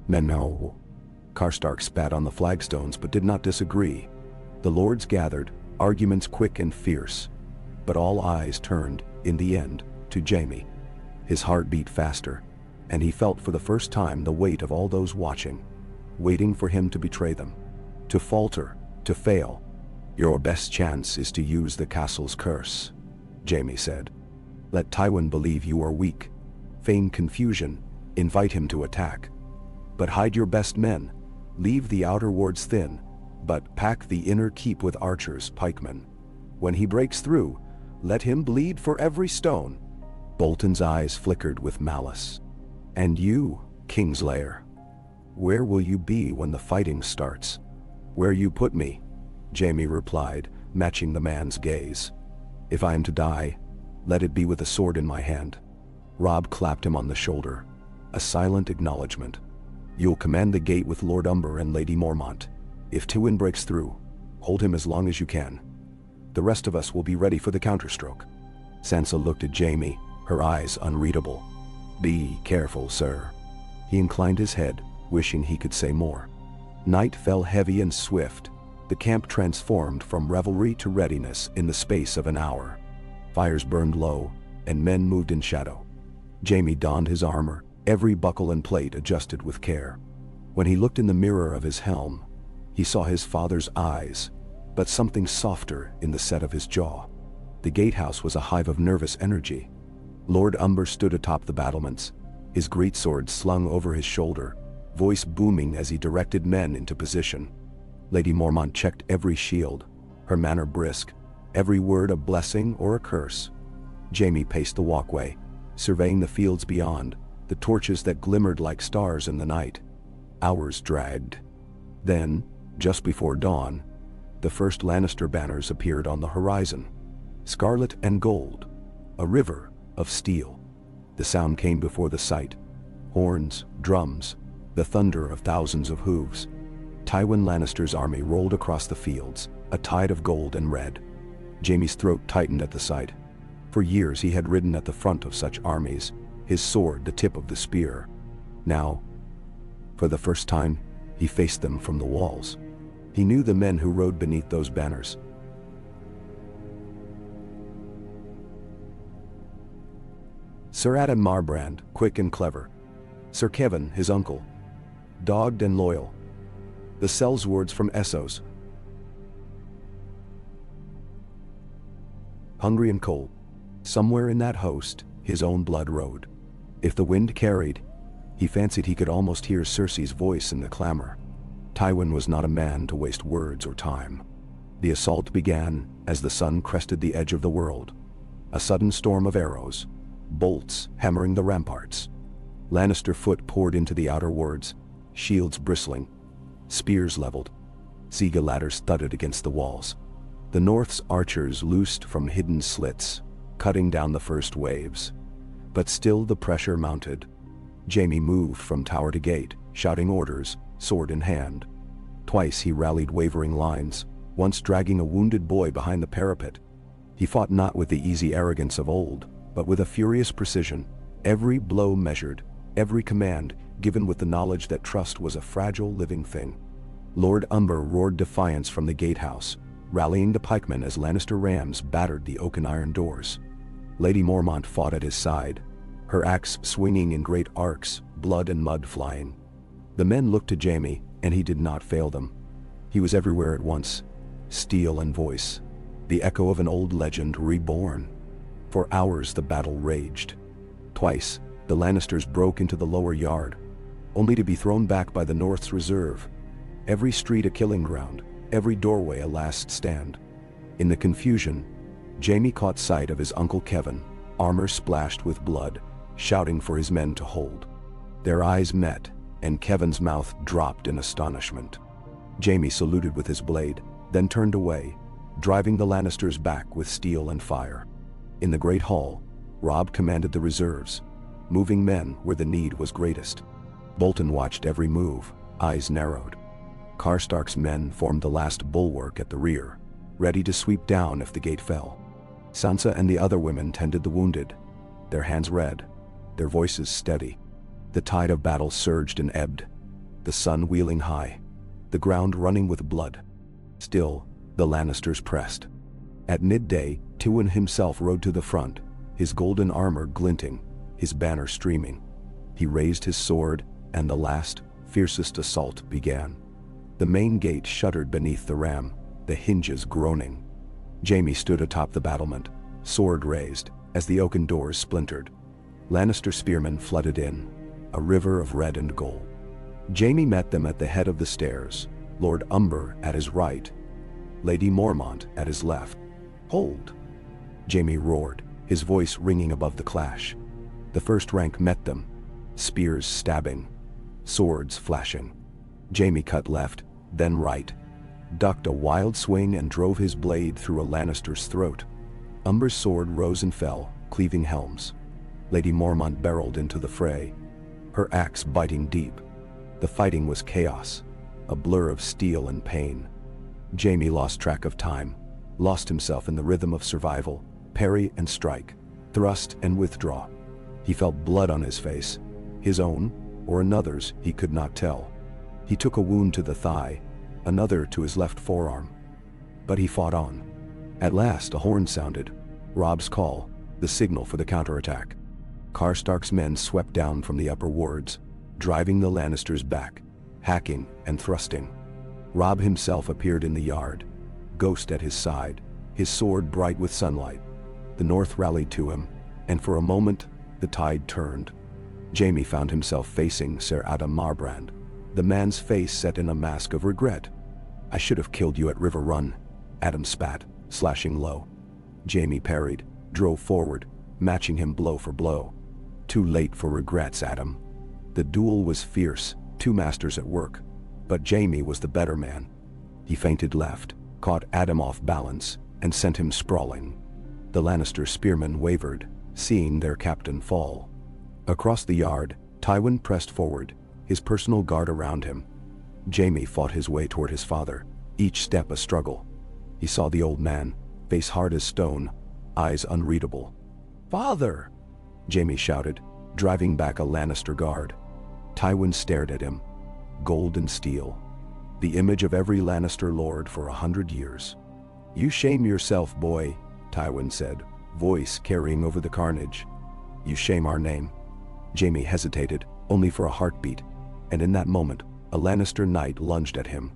Men no. Karstark spat on the flagstones but did not disagree. The lords gathered, arguments quick and fierce. But all eyes turned, in the end, to Jaime. His heart beat faster, and he felt for the first time the weight of all those watching, waiting for him to betray them, to falter, to fail. Your best chance is to use the castle's curse, Jaime said. Let Tywin believe you are weak. Feign confusion, invite him to attack. But hide your best men, leave the outer wards thin, but pack the inner keep with archers, pikemen. When he breaks through, let him bleed for every stone. Bolton's eyes flickered with malice. And you, Kingslayer, where will you be when the fighting starts? Where you put me, Jaime replied, matching the man's gaze. If I am to die, let it be with a sword in my hand. Robb clapped him on the shoulder, a silent acknowledgement. You'll command the gate with Lord Umber and Lady Mormont. If Tywin breaks through, hold him as long as you can. The rest of us will be ready for the counterstroke. Sansa looked at Jaime, her eyes unreadable. Be careful, sir. He inclined his head, wishing he could say more. Night fell heavy and swift. The camp transformed from revelry to readiness in the space of an hour. Fires burned low, and men moved in shadow. Jaime donned his armor, every buckle and plate adjusted with care. When he looked in the mirror of his helm, he saw his father's eyes, but something softer in the set of his jaw. The gatehouse was a hive of nervous energy. Lord Umber stood atop the battlements, his greatsword slung over his shoulder, voice booming as he directed men into position. Lady Mormont checked every shield, her manner brisk, every word a blessing or a curse. Jaime paced the walkway, surveying the fields beyond, the torches that glimmered like stars in the night. Hours dragged. Then, just before dawn, the first Lannister banners appeared on the horizon. Scarlet and gold, a river of steel. The sound came before the sight. Horns, drums, the thunder of thousands of hooves. Tywin Lannister's army rolled across the fields, a tide of gold and red. Jaime's throat tightened at the sight. For years he had ridden at the front of such armies, his sword the tip of the spear. Now, for the first time, he faced them from the walls. He knew the men who rode beneath those banners. Sir Adam Marbrand, quick and clever. Sir Kevin, his uncle, dogged and loyal. The Sellswords from Essos, hungry and cold. Somewhere in that host, his own blood rode. If the wind carried, he fancied he could almost hear Cersei's voice in the clamor. Tywin was not a man to waste words or time. The assault began as the sun crested the edge of the world. A sudden storm of arrows, bolts hammering the ramparts. Lannister foot poured into the outer wards, shields bristling, spears leveled. Siege ladders thudded against the walls. The North's archers loosed from hidden slits, cutting down the first waves. But still the pressure mounted. Jaime moved from tower to gate, shouting orders, sword in hand. Twice he rallied wavering lines, once dragging a wounded boy behind the parapet. He fought not with the easy arrogance of old, but with a furious precision, every blow measured, every command given with the knowledge that trust was a fragile living thing. Lord Umber roared defiance from the gatehouse, rallying the pikemen as Lannister rams battered the oaken iron doors. Lady Mormont fought at his side, her axe swinging in great arcs, blood and mud flying. The men looked to Jaime, and he did not fail them. He was everywhere at once, steel and voice, the echo of an old legend reborn. For hours the battle raged. Twice, the Lannisters broke into the lower yard, only to be thrown back by the North's reserve. Every street a killing ground, every doorway a last stand. In the confusion, Jaime caught sight of his Uncle Kevin, armor splashed with blood, shouting for his men to hold. Their eyes met, and Kevin's mouth dropped in astonishment. Jaime saluted with his blade, then turned away, driving the Lannisters back with steel and fire. In the great hall, Robb commanded the reserves. moving men where the need was greatest. Bolton watched every move, eyes narrowed. Karstark's men formed the last bulwark at the rear, ready to sweep down if the gate fell. Sansa and the other women tended the wounded, their hands red, their voices steady. The tide of battle surged and ebbed, the sun wheeling high, the ground running with blood. Still, the Lannisters pressed. At midday, Tywin himself rode to the front, his golden armor glinting, his banner streaming. He raised his sword, and the last, fiercest assault began. The main gate shuddered beneath the ram, the hinges groaning. Jaime stood atop the battlement, sword raised, as the oaken doors splintered. Lannister spearmen flooded in, a river of red and gold. Jaime met them at the head of the stairs, Lord Umber at his right, Lady Mormont at his left. "Hold!" Jaime roared, his voice ringing above the clash. The first rank met them, spears stabbing, swords flashing. Jaime cut left, then right, ducked a wild swing and drove his blade through a Lannister's throat. Umber's sword rose and fell, cleaving helms. Lady Mormont barreled into the fray, her axe biting deep. The fighting was chaos, a blur of steel and pain. Jaime lost track of time, lost himself in the rhythm of survival, parry and strike, thrust and withdraw. He felt blood on his face, his own or another's he could not tell. He took a wound to the thigh, another to his left forearm. But he fought on. At last a horn sounded, Robb's call, the signal for the counterattack. Karstark's men swept down from the upper wards, driving the Lannisters back, hacking and thrusting. Robb himself appeared in the yard, Ghost at his side, his sword bright with sunlight. The North rallied to him, and for a moment, the tide turned. Jaime found himself facing Ser Adam Marbrand, the man's face set in a mask of regret. "I should have killed you at River Run," Adam spat, slashing low. Jaime parried, drove forward, matching him blow for blow. "Too late for regrets, Adam." The duel was fierce, two masters at work, but Jaime was the better man. He feinted left, caught Adam off balance, and sent him sprawling. The Lannister spearmen wavered, seeing their captain fall. Across the yard, Tywin pressed forward, his personal guard around him. Jaime fought his way toward his father, each step a struggle. He saw the old man, face hard as stone, eyes unreadable. "Father!" Jaime shouted, driving back a Lannister guard. Tywin stared at him, gold and steel, the image of every Lannister lord for 100 years. "You shame yourself, boy," Tywin said, voice carrying over the carnage. "You shame our name." Jaime hesitated, only for a heartbeat, and in that moment, a Lannister knight lunged at him.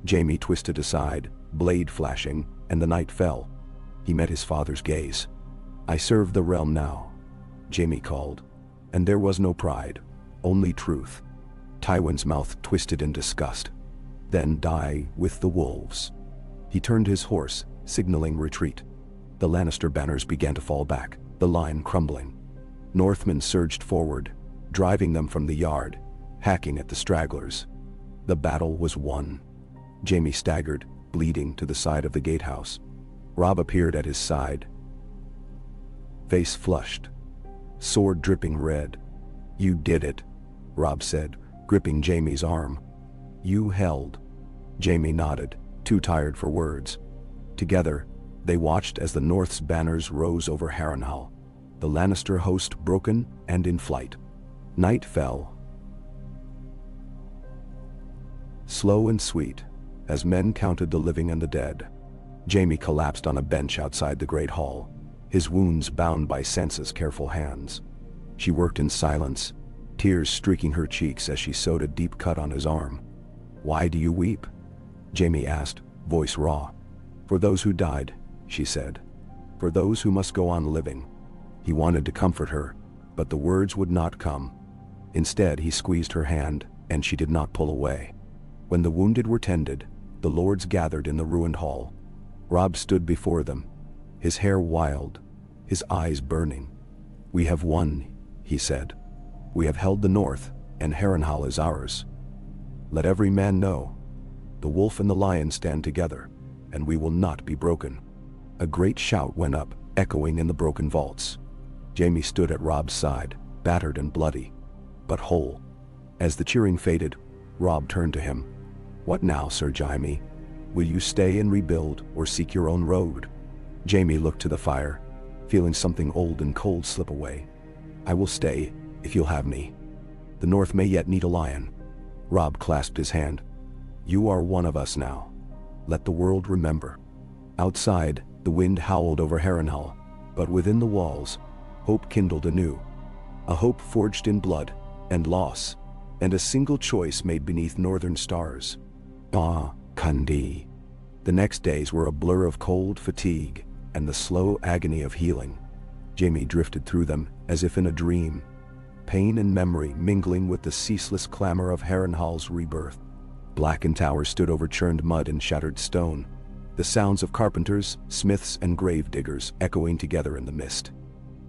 Jaime twisted aside, blade flashing, and the knight fell. He met his father's gaze. "I serve the realm now," Jaime called, and there was no pride, only truth. Tywin's mouth twisted in disgust. "Then die with the wolves." He turned his horse, signaling retreat. The Lannister banners began to fall back, the line crumbling. Northmen surged forward, driving them from the yard, hacking at the stragglers. The battle was won. Jaime staggered, bleeding, to the side of the gatehouse. Robb appeared at his side, face flushed, sword dripping red. "You did it," Robb said, gripping Jaime's arm. "You held." Jaime nodded, too tired for words. Together, they watched as the North's banners rose over Harrenhal, the Lannister host broken and in flight. Night fell, slow and sweet, as men counted the living and the dead. Jaime collapsed on a bench outside the great hall, his wounds bound by Sansa's careful hands. She worked in silence, tears streaking her cheeks as she sewed a deep cut on his arm. "Why do you weep?" Jaime asked, voice raw. "For those who died," she said. "For those who must go on living." He wanted to comfort her, but the words would not come. Instead, he squeezed her hand, and she did not pull away. When the wounded were tended, the lords gathered in the ruined hall. Robb stood before them, his hair wild, his eyes burning. "We have won," he said. "We have held the North, and Harrenhal is ours. Let every man know. The wolf and the lion stand together, and we will not be broken." A great shout went up, echoing in the broken vaults. Jaime stood at Robb's side, battered and bloody, but whole. As the cheering faded, Robb turned to him. "What now, Sir Jaime? Will you stay and rebuild or seek your own road?" Jaime looked to the fire, feeling something old and cold slip away. "I will stay, if you'll have me. The North may yet need a lion." Robb clasped his hand. "You are one of us now. Let the world remember." Outside, the wind howled over Harrenhal, but within the walls, hope kindled anew. A hope forged in blood and loss, and a single choice made beneath northern stars. Ah, Kandi. The next days were a blur of cold, fatigue, and the slow agony of healing. Jaime drifted through them as if in a dream, pain and memory mingling with the ceaseless clamor of Harrenhal's rebirth. Blackened towers stood over churned mud and shattered stone, the sounds of carpenters, smiths, and grave diggers echoing together in the mist.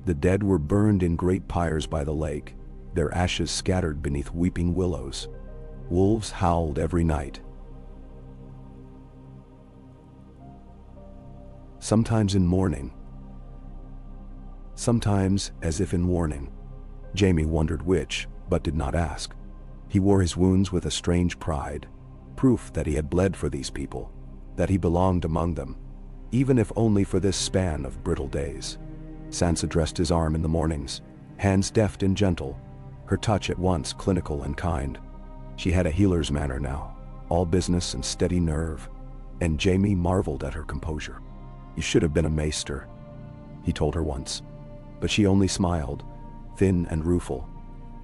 The dead were burned in great pyres by the lake, their ashes scattered beneath weeping willows. Wolves howled every night. Sometimes in mourning, sometimes as if in warning. Jaime wondered which, but did not ask. He wore his wounds with a strange pride, proof that he had bled for these people, that he belonged among them, even if only for this span of brittle days. Sansa dressed his arm in the mornings, hands deft and gentle, her touch at once clinical and kind. She had a healer's manner now, all business and steady nerve, and Jaime marveled at her composure. "You should have been a maester," he told her once, but she only smiled, thin and rueful.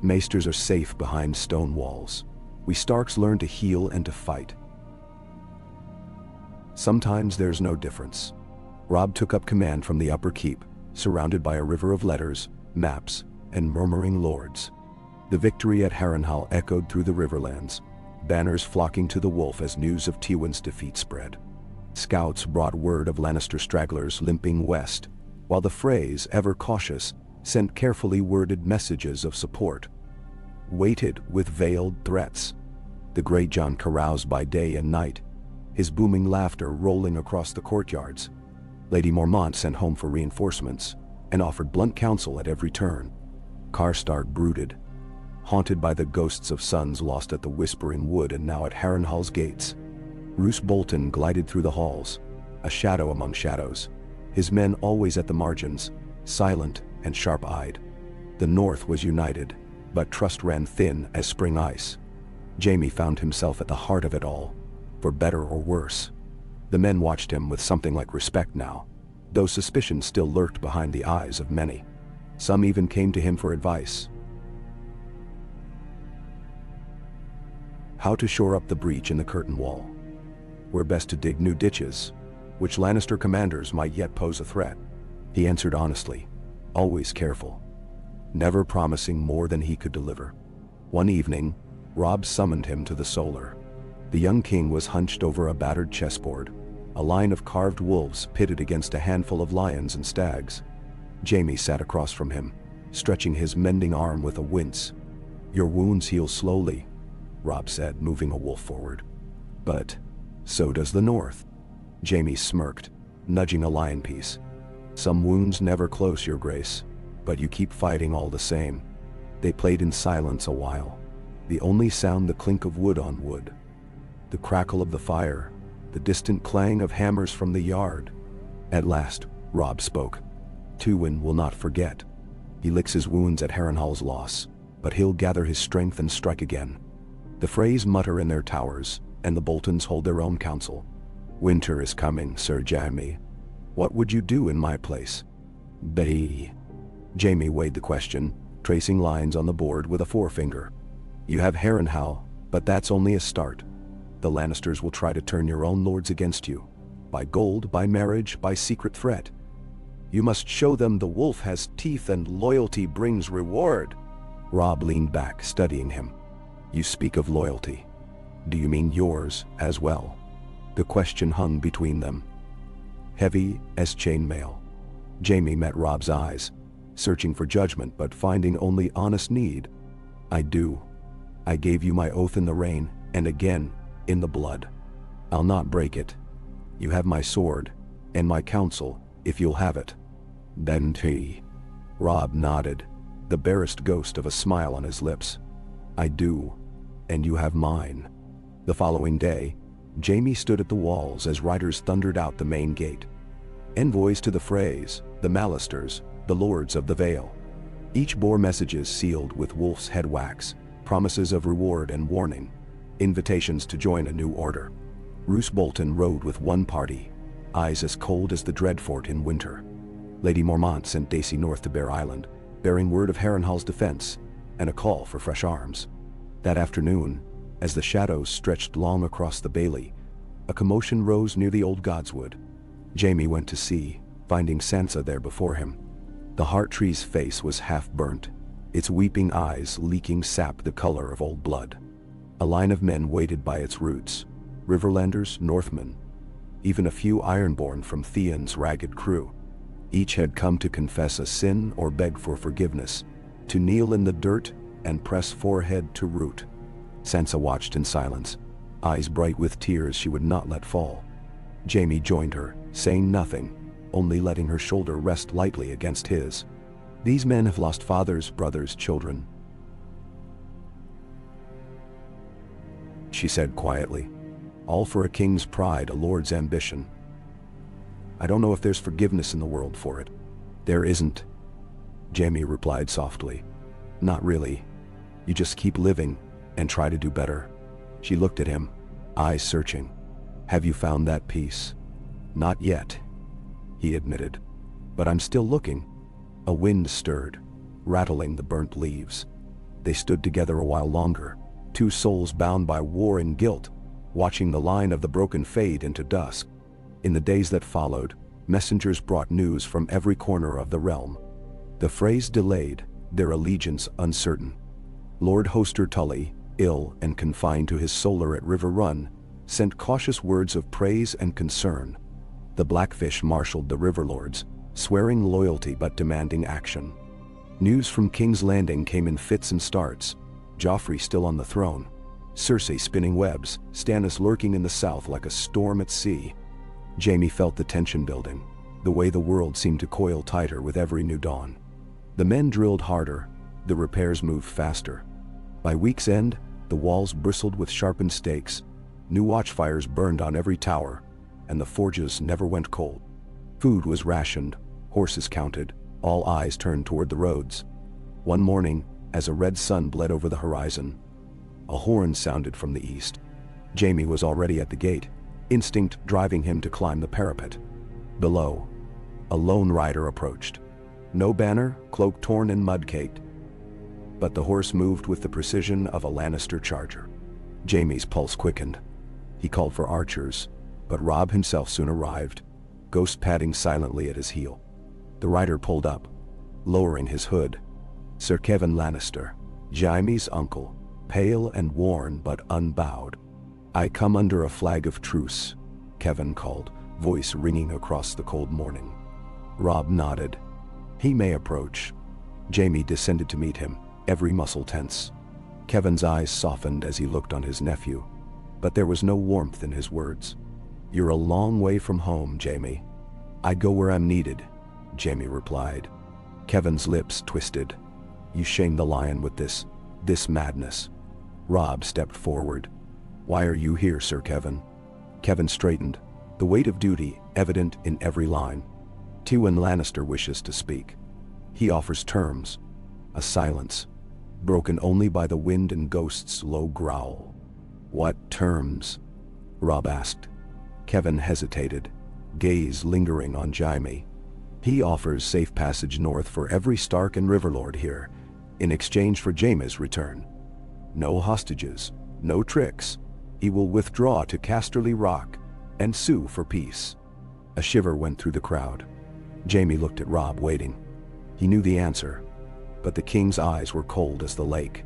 "Maesters are safe behind stone walls. We Starks learn to heal and to fight." Sometimes there's no difference. Robb took up command from the upper keep, surrounded by a river of letters, maps, and murmuring lords. The victory at Harrenhal echoed through the riverlands, banners flocking to the Wolf as news of Tywin's defeat spread. Scouts brought word of Lannister stragglers limping west, while the Freys, ever cautious, sent carefully worded messages of support. Waited with veiled threats. The Greyjohn caroused by day and night, his booming laughter rolling across the courtyards. Lady Mormont sent home for reinforcements, and offered blunt counsel at every turn. Karstark brooded, haunted by the ghosts of sons lost at the Whispering Wood and now at Harrenhal's gates. Roose Bolton glided through the halls, a shadow among shadows, his men always at the margins, silent and sharp-eyed. The North was united, but trust ran thin as spring ice. Jaime found himself at the heart of it all, for better or worse. The men watched him with something like respect now, though suspicion still lurked behind the eyes of many. Some even came to him for advice. How to shore up the breach in the curtain wall. Where best to dig new ditches, which Lannister commanders might yet pose a threat. He answered honestly, always careful, never promising more than he could deliver. One evening, Robb summoned him to the Solar. The young king was hunched over a battered chessboard, a line of carved wolves pitted against a handful of lions and stags. Jaime sat across from him, stretching his mending arm with a wince. "Your wounds heal slowly," Robb said, moving a wolf forward. "But so does the North." Jaime smirked, nudging a lion piece. "Some wounds never close, your grace, but you keep fighting all the same." They played in silence a while, the only sound the clink of wood on wood, the crackle of the fire, the distant clang of hammers from the yard. At last, Robb spoke. "Tywin will not forget. He licks his wounds at Harrenhal's loss, but he'll gather his strength and strike again. The Freys mutter in their towers, and the Boltons hold their own counsel. Winter is coming, Sir Jaime. What would you do in my place?" "Bay." Jaime weighed the question, tracing lines on the board with a forefinger. "You have Harrenhal, but that's only a start. The Lannisters will try to turn your own lords against you. By gold, by marriage, by secret threat. You must show them the wolf has teeth and loyalty brings reward." Robb leaned back, studying him. "You speak of loyalty. Do you mean yours as well?" The question hung between them, heavy as chainmail. Jaime met Robb's eyes, searching for judgment but finding only honest need. "I do. I gave you my oath in the rain, and again, in the blood. I'll not break it. You have my sword, and my counsel, if you'll have it." "Then he." Robb nodded, the barest ghost of a smile on his lips. "I do, and you have mine." The following day, Jaime stood at the walls as riders thundered out the main gate. Envoys to the Freys, the Lannisters, the Lords of the Vale. Each bore messages sealed with wolf's head wax, promises of reward and warning, invitations to join a new order. Roose Bolton rode with one party, eyes as cold as the Dreadfort in winter. Lady Mormont sent Dacey north to Bear Island, bearing word of Harrenhal's defense and a call for fresh arms. That afternoon, as the shadows stretched long across the bailey, a commotion rose near the old Godswood. Jaime went to see, finding Sansa there before him. The heart tree's face was half burnt, its weeping eyes leaking sap the color of old blood. A line of men waited by its roots, Riverlanders, Northmen, even a few Ironborn from Theon's ragged crew. Each had come to confess a sin or beg for forgiveness, to kneel in the dirt and press forehead to root. Sansa watched in silence, eyes bright with tears she would not let fall. Jaime joined her, saying nothing, only letting her shoulder rest lightly against his. "These men have lost fathers, brothers, children," she said quietly. "All for a king's pride, a lord's ambition. I don't know if there's forgiveness in the world for it." "There isn't," Jaime replied softly. "Not really. You just keep living and try to do better." She looked at him, eyes searching. "Have you found that peace?" "Not yet," he admitted. "But I'm still looking." A wind stirred, rattling the burnt leaves. They stood together a while longer, two souls bound by war and guilt, watching the line of the broken fade into dusk. In the days that followed, messengers brought news from every corner of the realm. The Freys delayed, their allegiance uncertain. Lord Hoster Tully, ill and confined to his solar at River Run, sent cautious words of praise and concern. The Blackfish marshaled the Riverlords, swearing loyalty but demanding action. News from King's Landing came in fits and starts, Joffrey still on the throne, Cersei spinning webs, Stannis lurking in the south like a storm at sea. Jaime felt the tension building, the way the world seemed to coil tighter with every new dawn. The men drilled harder, the repairs moved faster. By week's end, the walls bristled with sharpened stakes, new watchfires burned on every tower, and the forges never went cold. Food was rationed, horses counted, all eyes turned toward the roads. One morning, as a red sun bled over the horizon, a horn sounded from the east. Jaime was already at the gate, instinct driving him to climb the parapet. Below, a lone rider approached. No banner, cloak torn and mud-caked, but the horse moved with the precision of a Lannister charger. Jaime's pulse quickened. He called for archers, but Robb himself soon arrived, ghost padding silently at his heel. The rider pulled up, lowering his hood. Sir Kevan Lannister, Jaime's uncle, pale and worn but unbowed. "I come under a flag of truce," Kevan called, voice ringing across the cold morning. Robb nodded. "He may approach." Jaime descended to meet him, every muscle tense. Kevan's eyes softened as he looked on his nephew, but there was no warmth in his words. "You're a long way from home, Jaime." "I go where I'm needed," Jaime replied. Kevan's lips twisted. "You shame the lion with this madness." Robb stepped forward. "Why are you here, Sir Kevan?" Kevan straightened, the weight of duty evident in every line. "Tywin Lannister wishes to speak. He offers terms." A silence, broken only by the wind and Ghost's low growl. "What terms?" Robb asked. Kevan hesitated, gaze lingering on Jaime. "He offers safe passage north for every Stark and Riverlord here, in exchange for Jaime's return. No hostages, no tricks. He will withdraw to Casterly Rock and sue for peace." A shiver went through the crowd. Jaime looked at Robb, waiting. He knew the answer, but the king's eyes were cold as the lake.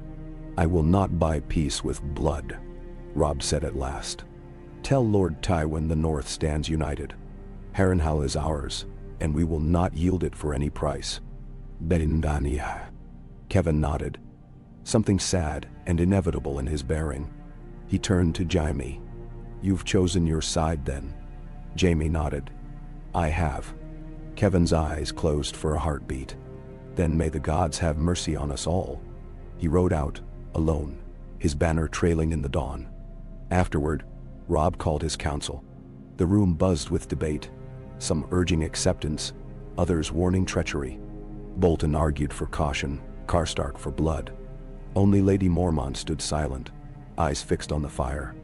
"I will not buy peace with blood," Robb said at last. "Tell Lord Tywin the North stands united. Harrenhal is ours, and we will not yield it for any price." "Berindania." Kevan nodded, something sad and inevitable in his bearing. He turned to Jaime. "You've chosen your side then?" Jaime nodded. "I have." Kevan's eyes closed for a heartbeat. Then may the gods have mercy on us all. He rode out, alone, his banner trailing in the dawn. Afterward, Robb called his council. The room buzzed with debate, some urging acceptance, others warning treachery. Bolton argued for caution, Karstark for blood. Only Lady Mormont stood silent, eyes fixed on the fire.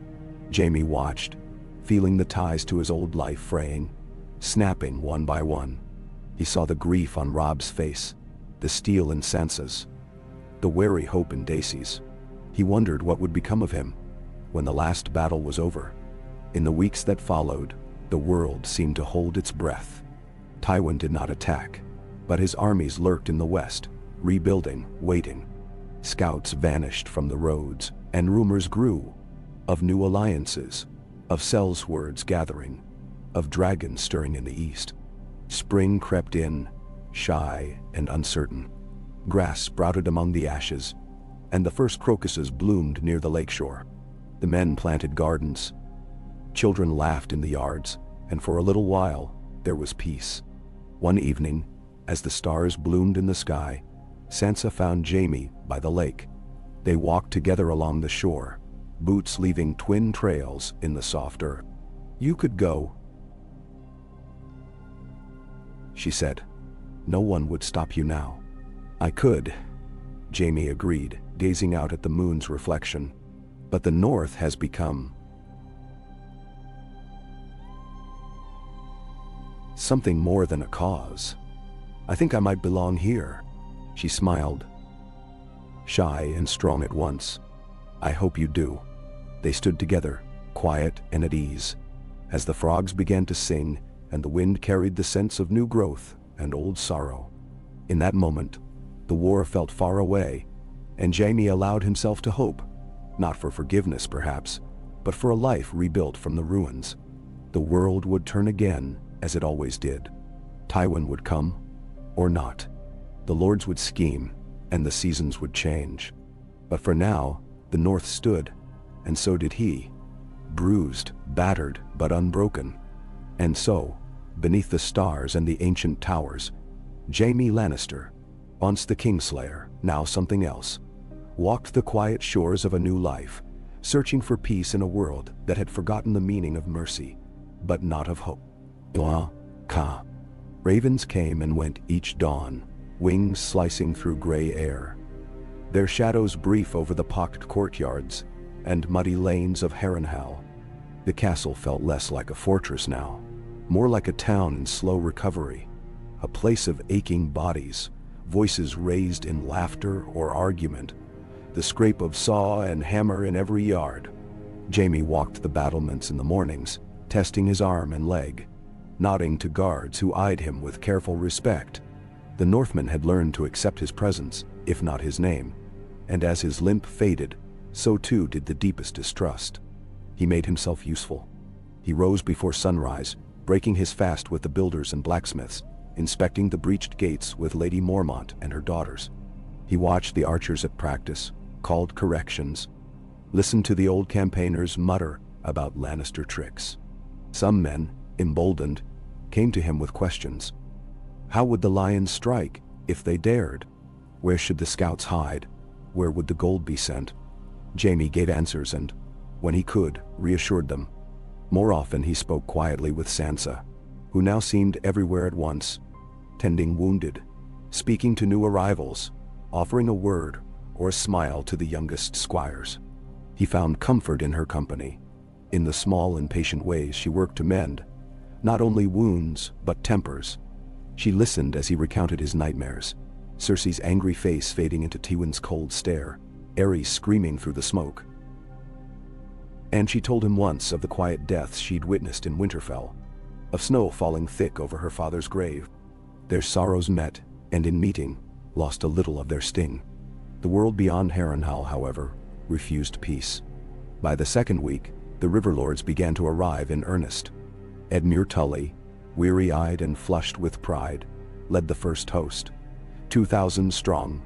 Jaime watched, feeling the ties to his old life fraying, snapping one by one. He saw the grief on Robb's face, the steel in Sansa's, the wary hope in Daisy's. He wondered what would become of him when the last battle was over. In the weeks that followed, the world seemed to hold its breath. Tywin did not attack, but his armies lurked in the west, rebuilding, waiting. Scouts vanished from the roads, and rumors grew of new alliances, of sellswords gathering, of dragons stirring in the east. Spring crept in, shy and uncertain. Grass sprouted among the ashes, and the first crocuses bloomed near the lakeshore. The men planted gardens. Children laughed in the yards, and for a little while, there was peace. One evening, as the stars bloomed in the sky, Sansa found Jaime by the lake. They walked together along the shore, boots leaving twin trails in the soft earth. "You could go," she said. "No one would stop you now." "I could," Jaime agreed, gazing out at the moon's reflection. "But the North has become something more than a cause. I think I might belong here." She smiled, shy and strong at once. "I hope you do." They stood together, quiet and at ease, as the frogs began to sing and the wind carried the sense of new growth and old sorrow. In that moment, the war felt far away, and Jaime allowed himself to hope, not for forgiveness perhaps, but for a life rebuilt from the ruins. The world would turn again, as it always did. Tywin would come, or not. The lords would scheme, and the seasons would change. But for now, the North stood, and so did he, bruised, battered, but unbroken. And so, beneath the stars and the ancient towers, Jaime Lannister, once the Kingslayer, now something else, walked the quiet shores of a new life, searching for peace in a world that had forgotten the meaning of mercy, but not of hope. Ka. Ravens came and went each dawn, wings slicing through gray air. Their shadows brief over the pocked courtyards and muddy lanes of Harrenhal. The castle felt less like a fortress now, more like a town in slow recovery, a place of aching bodies, voices raised in laughter or argument, the scrape of saw and hammer in every yard. Jaime walked the battlements in the mornings, testing his arm and leg, nodding to guards who eyed him with careful respect. The Northmen had learned to accept his presence, if not his name, and as his limp faded, so too did the deepest distrust. He made himself useful. He rose before sunrise, breaking his fast with the builders and blacksmiths, inspecting the breached gates with Lady Mormont and her daughters. He watched the archers at practice, called corrections, listened to the old campaigners mutter about Lannister tricks. Some men, emboldened, came to him with questions. How would the lions strike, if they dared? Where should the scouts hide? Where would the gold be sent? Jaime gave answers and, when he could, reassured them. More often he spoke quietly with Sansa, who now seemed everywhere at once, tending wounded, speaking to new arrivals, offering a word or a smile to the youngest squires. He found comfort in her company, in the small and patient ways she worked to mend, not only wounds, but tempers. She listened as he recounted his nightmares, Cersei's angry face fading into Tywin's cold stare, Aerys screaming through the smoke. And she told him once of the quiet deaths she'd witnessed in Winterfell, of snow falling thick over her father's grave. Their sorrows met, and in meeting, lost a little of their sting. The world beyond Harrenhal, however, refused peace. By the second week, the River Lords began to arrive in earnest. Edmure Tully, weary-eyed and flushed with pride, led the first host, 2,000 strong,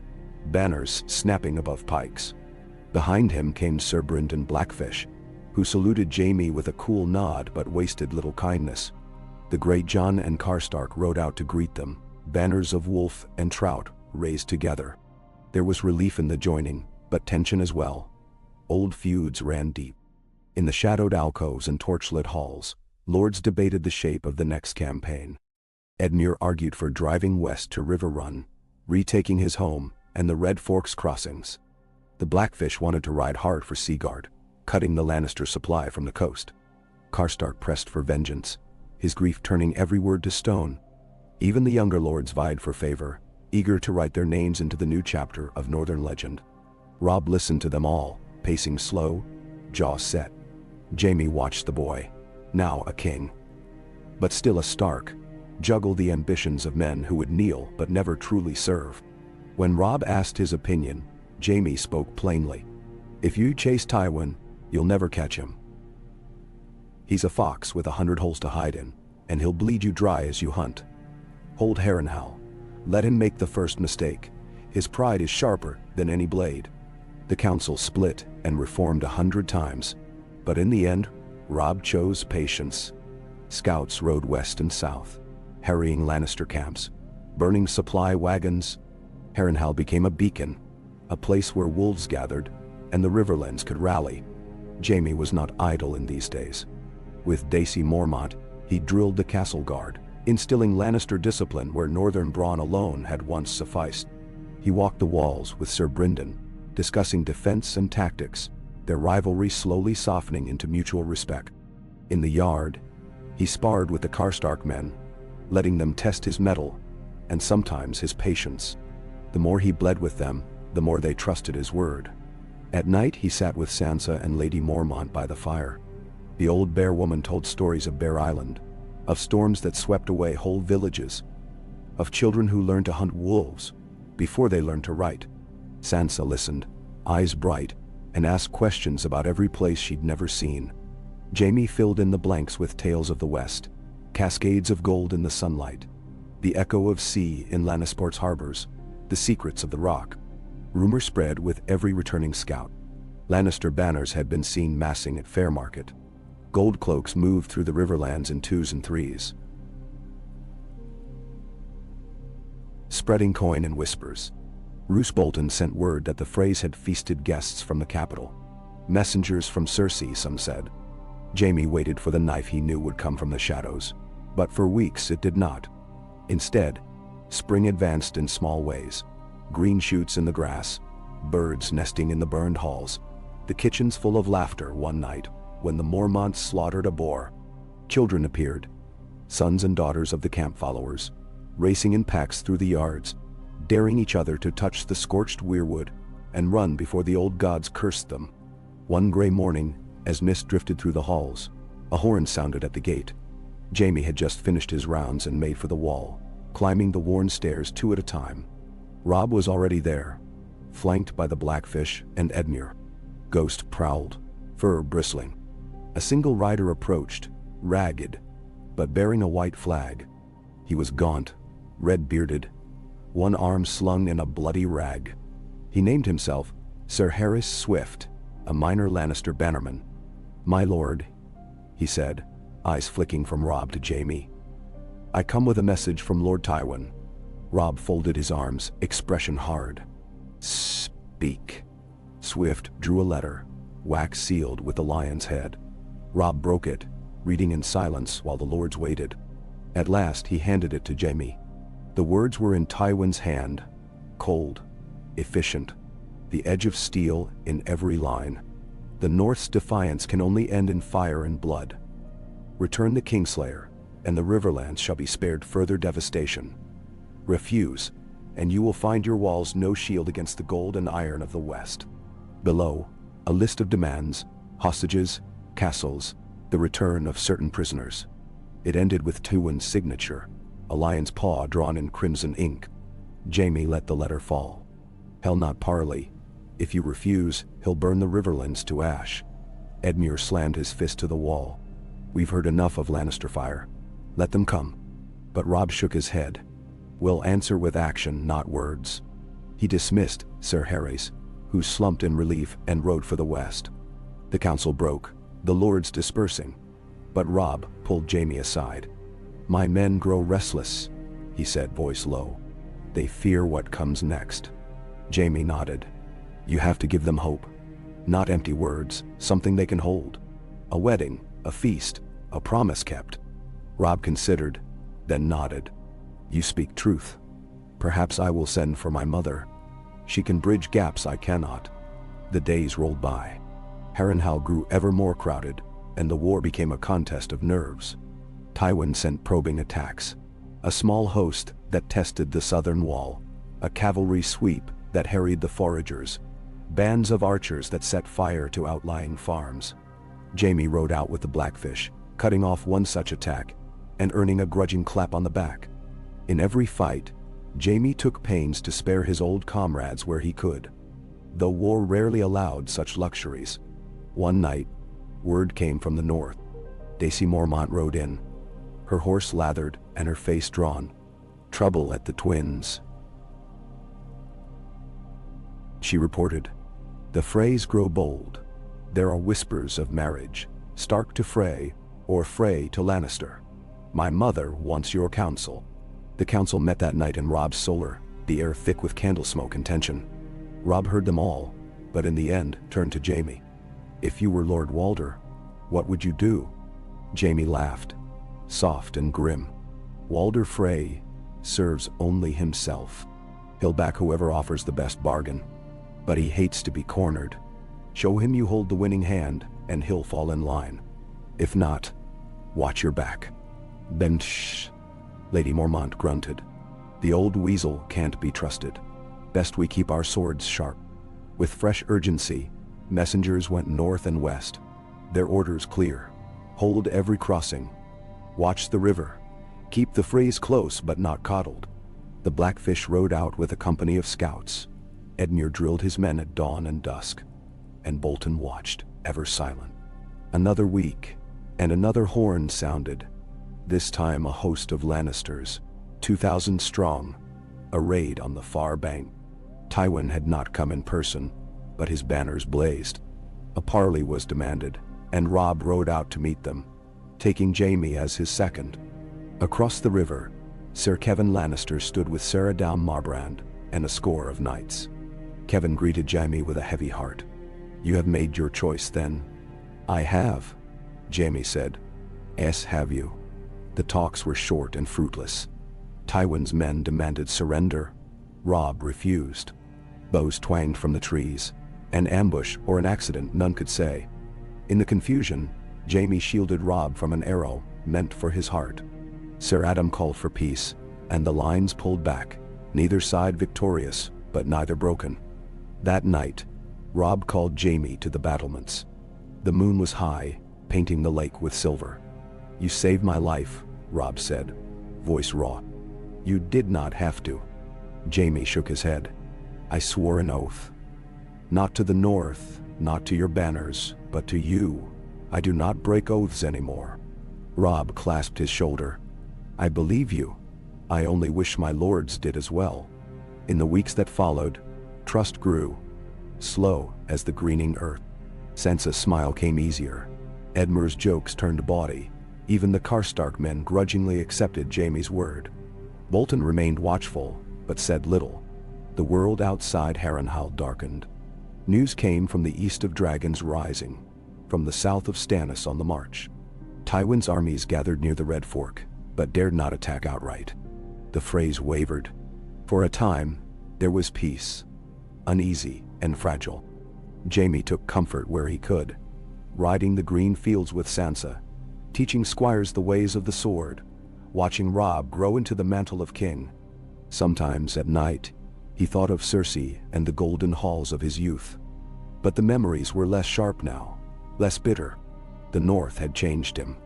banners snapping above pikes. Behind him came Sir Brynden Blackfish, who saluted Jaime with a cool nod but wasted little kindness. The great Jon and Karstark rode out to greet them, banners of wolf and trout raised together. There was relief in the joining, but tension as well. Old feuds ran deep. In the shadowed alcoves and torchlit halls, lords debated the shape of the next campaign. Edmure argued for driving west to River Run, retaking his home and the Red Forks crossings. The Blackfish wanted to ride hard for Seaguard, cutting the Lannister supply from the coast. Karstark pressed for vengeance, his grief turning every word to stone. Even the younger lords vied for favor, eager to write their names into the new chapter of Northern legend. Robb listened to them all, pacing slow, jaw set. Jaime watched the boy, now a king, but still a Stark, juggle the ambitions of men who would kneel but never truly serve. When Robb asked his opinion, Jaime spoke plainly. If you chase Tywin, you'll never catch him. He's a fox with 100 holes to hide in, and he'll bleed you dry as you hunt. Hold Harrenhal. Let him make the first mistake. His pride is sharper than any blade. The council split and reformed 100 times, but in the end, Robb chose patience. Scouts rode west and south, harrying Lannister camps, burning supply wagons. Harrenhal became a beacon, a place where wolves gathered, and the Riverlands could rally. Jaime was not idle in these days. With Dacy Mormont, he drilled the castle guard, instilling Lannister discipline where northern brawn alone had once sufficed. He walked the walls with Sir Brynden, discussing defense and tactics, their rivalry slowly softening into mutual respect. In the yard, he sparred with the Karstark men, letting them test his mettle, and sometimes his patience. The more he bled with them, the more they trusted his word. At night he sat with Sansa and Lady Mormont by the fire. The old bear woman told stories of Bear Island, of storms that swept away whole villages, of children who learned to hunt wolves before they learned to write. Sansa listened, eyes bright, and asked questions about every place she'd never seen. Jaime filled in the blanks with tales of the West, cascades of gold in the sunlight, the echo of sea in Lannisport's harbors, the secrets of the Rock. Rumor spread with every returning scout. Lannister banners had been seen massing at Fairmarket. Gold cloaks moved through the Riverlands in 2s and 3s, spreading coin and whispers. Roose Bolton sent word that the Freys had feasted guests from the capital. Messengers from Cersei, some said. Jaime waited for the knife he knew would come from the shadows, but for weeks it did not. Instead, spring advanced in small ways. Green shoots in the grass, birds nesting in the burned halls, the kitchens full of laughter one night when the Mormonts slaughtered a boar. Children appeared, sons and daughters of the camp followers, racing in packs through the yards, daring each other to touch the scorched weirwood and run before the old gods cursed them. One gray morning, as mist drifted through the halls, a horn sounded at the gate. Jaime had just finished his rounds and made for the wall, climbing the worn stairs 2 at a time. Robb was already there, flanked by the Blackfish and Edmure. Ghost prowled, fur bristling. A single rider approached, ragged, but bearing a white flag. He was gaunt, red-bearded, one arm slung in a bloody rag. He named himself Sir Harris Swift, a minor Lannister bannerman. "My lord," he said, eyes flicking from Robb to Jaime. "I come with a message from Lord Tywin." Robb folded his arms, expression hard. "Speak." Swift drew a letter, wax sealed with the lion's head. Robb broke it, reading in silence while the lords waited. At last he handed it to Jaime. The words were in Tywin's hand, cold, efficient, the edge of steel in every line. "The North's defiance can only end in fire and blood. Return the Kingslayer, and the Riverlands shall be spared further devastation. Refuse, and you will find your walls no shield against the gold and iron of the West." Below, a list of demands, hostages, castles, the return of certain prisoners. It ended with Tywin's signature, a lion's paw drawn in crimson ink. Jaime let the letter fall. "Hell not parley. If you refuse, he'll burn the Riverlands to ash." Edmure slammed his fist to the wall. "We've heard enough of Lannister fire. Let them come." But Robb shook his head. "We'll answer with action, not words." He dismissed Sir Harris, who slumped in relief and rode for the west. The council broke, the lords dispersing, but Robb pulled Jaime aside. "My men grow restless," he said, voice low. They fear what comes next. Jaime nodded. You have to give them hope. Not empty words, something they can hold. A wedding, a feast, a promise kept. Robb considered, then nodded. You speak truth. Perhaps I will send for my mother. She can bridge gaps I cannot. The days rolled by. Harrenhal grew ever more crowded, and the war became a contest of nerves. Tywin sent probing attacks. A small host that tested the southern wall. A cavalry sweep that harried the foragers. Bands of archers that set fire to outlying farms. Jaime rode out with the Blackfish, cutting off one such attack, and earning a grudging clap on the back. In every fight, Jaime took pains to spare his old comrades where he could. Though war rarely allowed such luxuries. One night, word came from the north. Daisy Mormont rode in. Her horse lathered and her face drawn. Trouble at the twins, she reported. The Freys grow bold. There are whispers of marriage, Stark to Frey, or Frey to Lannister. My mother wants your counsel. The council met that night in Robb's solar, the air thick with candle smoke and tension. Robb heard them all, but in the end turned to Jaime. If you were Lord Walder, what would you do? Jaime laughed, soft and grim. Walder Frey serves only himself. He'll back whoever offers the best bargain. But he hates to be cornered. Show him you hold the winning hand, and he'll fall in line. If not, watch your back. Then shh, Lady Mormont grunted. The old weasel can't be trusted. Best we keep our swords sharp. With fresh urgency, messengers went north and west. Their orders clear. Hold every crossing. Watch the river. Keep the Freys close but not coddled. The Blackfish rode out with a company of scouts. Edmure drilled his men at dawn and dusk. And Bolton watched, ever silent. Another week, and another horn sounded. This time a host of Lannisters, 2,000 strong, arrayed on the far bank. Tywin had not come in person, but his banners blazed. A parley was demanded, and Robb rode out to meet them, taking Jaime as his second. Across the river, Sir Kevan Lannister stood with Sarah Down Marbrand and a score of knights. Kevan greeted Jaime with a heavy heart. You have made your choice then? I have, Jaime said. Yes, have you? The talks were short and fruitless. Tywin's men demanded surrender. Robb refused. Bows twanged from the trees. An ambush or an accident, none could say. In the confusion, Jaime shielded Robb from an arrow meant for his heart. Sir Adam called for peace, and the lines pulled back, neither side victorious, but neither broken. That night, Robb called Jaime to the battlements. The moon was high, painting the lake with silver. You saved my life, Robb said, voice raw. You did not have to. Jaime shook his head. I swore an oath. Not to the north, not to your banners, but to you. I do not break oaths anymore. Robb clasped his shoulder. I believe you. I only wish my lords did as well. In the weeks that followed, trust grew, slow as the greening earth. Sansa's smile came easier. Edmure's jokes turned bawdy. Even the Karstark men grudgingly accepted Jaime's word. Bolton remained watchful, but said little. The world outside Harrenhal darkened. News came from the east of Dragon's Rising, from the south of Stannis on the march. Tywin's armies gathered near the Red Fork, but dared not attack outright. The Freys wavered. For a time, there was peace, uneasy and fragile. Jaime took comfort where he could, riding the green fields with Sansa, teaching squires the ways of the sword, watching Robb grow into the mantle of king. Sometimes at night, he thought of Cersei and the golden halls of his youth. But the memories were less sharp now, less bitter. The North had changed him.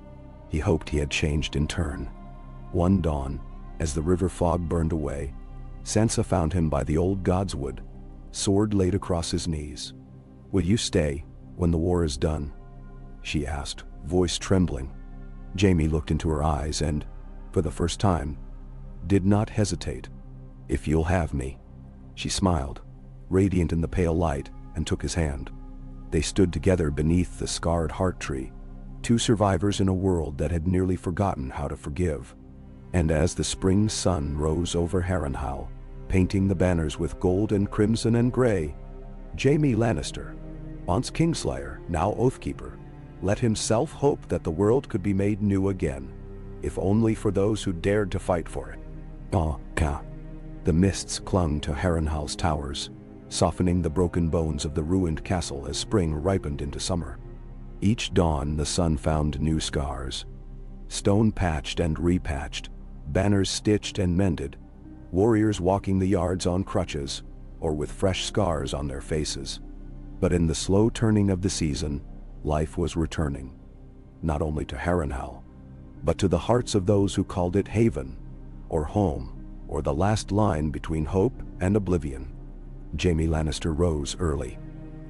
He hoped he had changed in turn. One dawn, as the river fog burned away, Sansa found him by the old godswood, sword laid across his knees. Will you stay when the war is done? She asked, voice trembling. Jaime looked into her eyes and, for the first time, did not hesitate. If you'll have me. She smiled, radiant in the pale light, and took his hand. They stood together beneath the scarred heart tree, two survivors in a world that had nearly forgotten how to forgive. And as the spring sun rose over Harrenhal, painting the banners with gold and crimson and gray. Jaime Lannister, once Kingslayer, now Oathkeeper, let himself hope that the world could be made new again, if only for those who dared to fight for it. The mists clung to Harrenhal's towers, softening the broken bones of the ruined castle as spring ripened into summer. Each dawn the sun found new scars, stone patched and repatched, banners stitched and mended, warriors walking the yards on crutches or with fresh scars on their faces. But in the slow turning of the season, life was returning, not only to Harrenhal, but to the hearts of those who called it haven, or home, or the last line between hope and oblivion. Jaime Lannister rose early.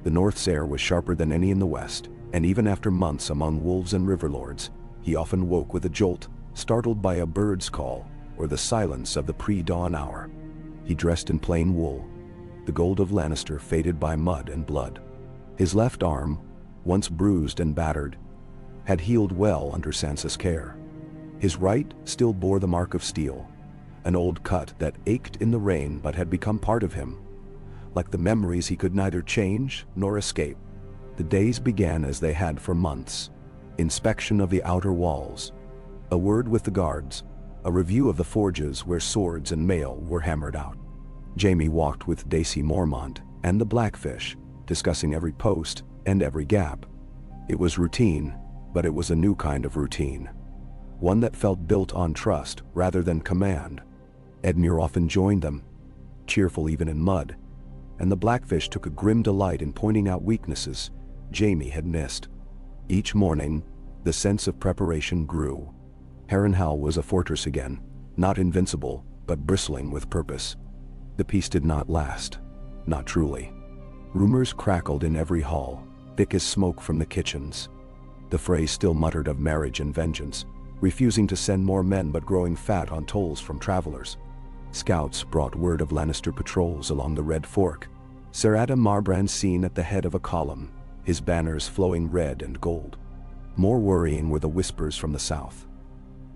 The North's air was sharper than any in the West, and even after months among wolves and riverlords, he often woke with a jolt, startled by a bird's call or the silence of the pre-dawn hour. He dressed in plain wool. The gold of Lannister faded by mud and blood. His left arm, once bruised and battered, had healed well under Sansa's care. His right still bore the mark of steel, an old cut that ached in the rain but had become part of him, like the memories he could neither change nor escape. The days began as they had for months. Inspection of the outer walls, a word with the guards, a review of the forges where swords and mail were hammered out. Jaime walked with Daisy Mormont and the Blackfish, discussing every post and every gap. It was routine, but it was a new kind of routine, one that felt built on trust rather than command. Edmure often joined them, cheerful even in mud, and the Blackfish took a grim delight in pointing out weaknesses Jaime had missed. Each morning, the sense of preparation grew. Harrenhal was a fortress again, not invincible, but bristling with purpose. The peace did not last, not truly. Rumors crackled in every hall, thick as smoke from the kitchens. The Frey still muttered of marriage and vengeance, refusing to send more men but growing fat on tolls from travelers. Scouts brought word of Lannister patrols along the Red Fork. Ser Adam Marbrand seen at the head of a column, his banners flowing red and gold. More worrying were the whispers from the south.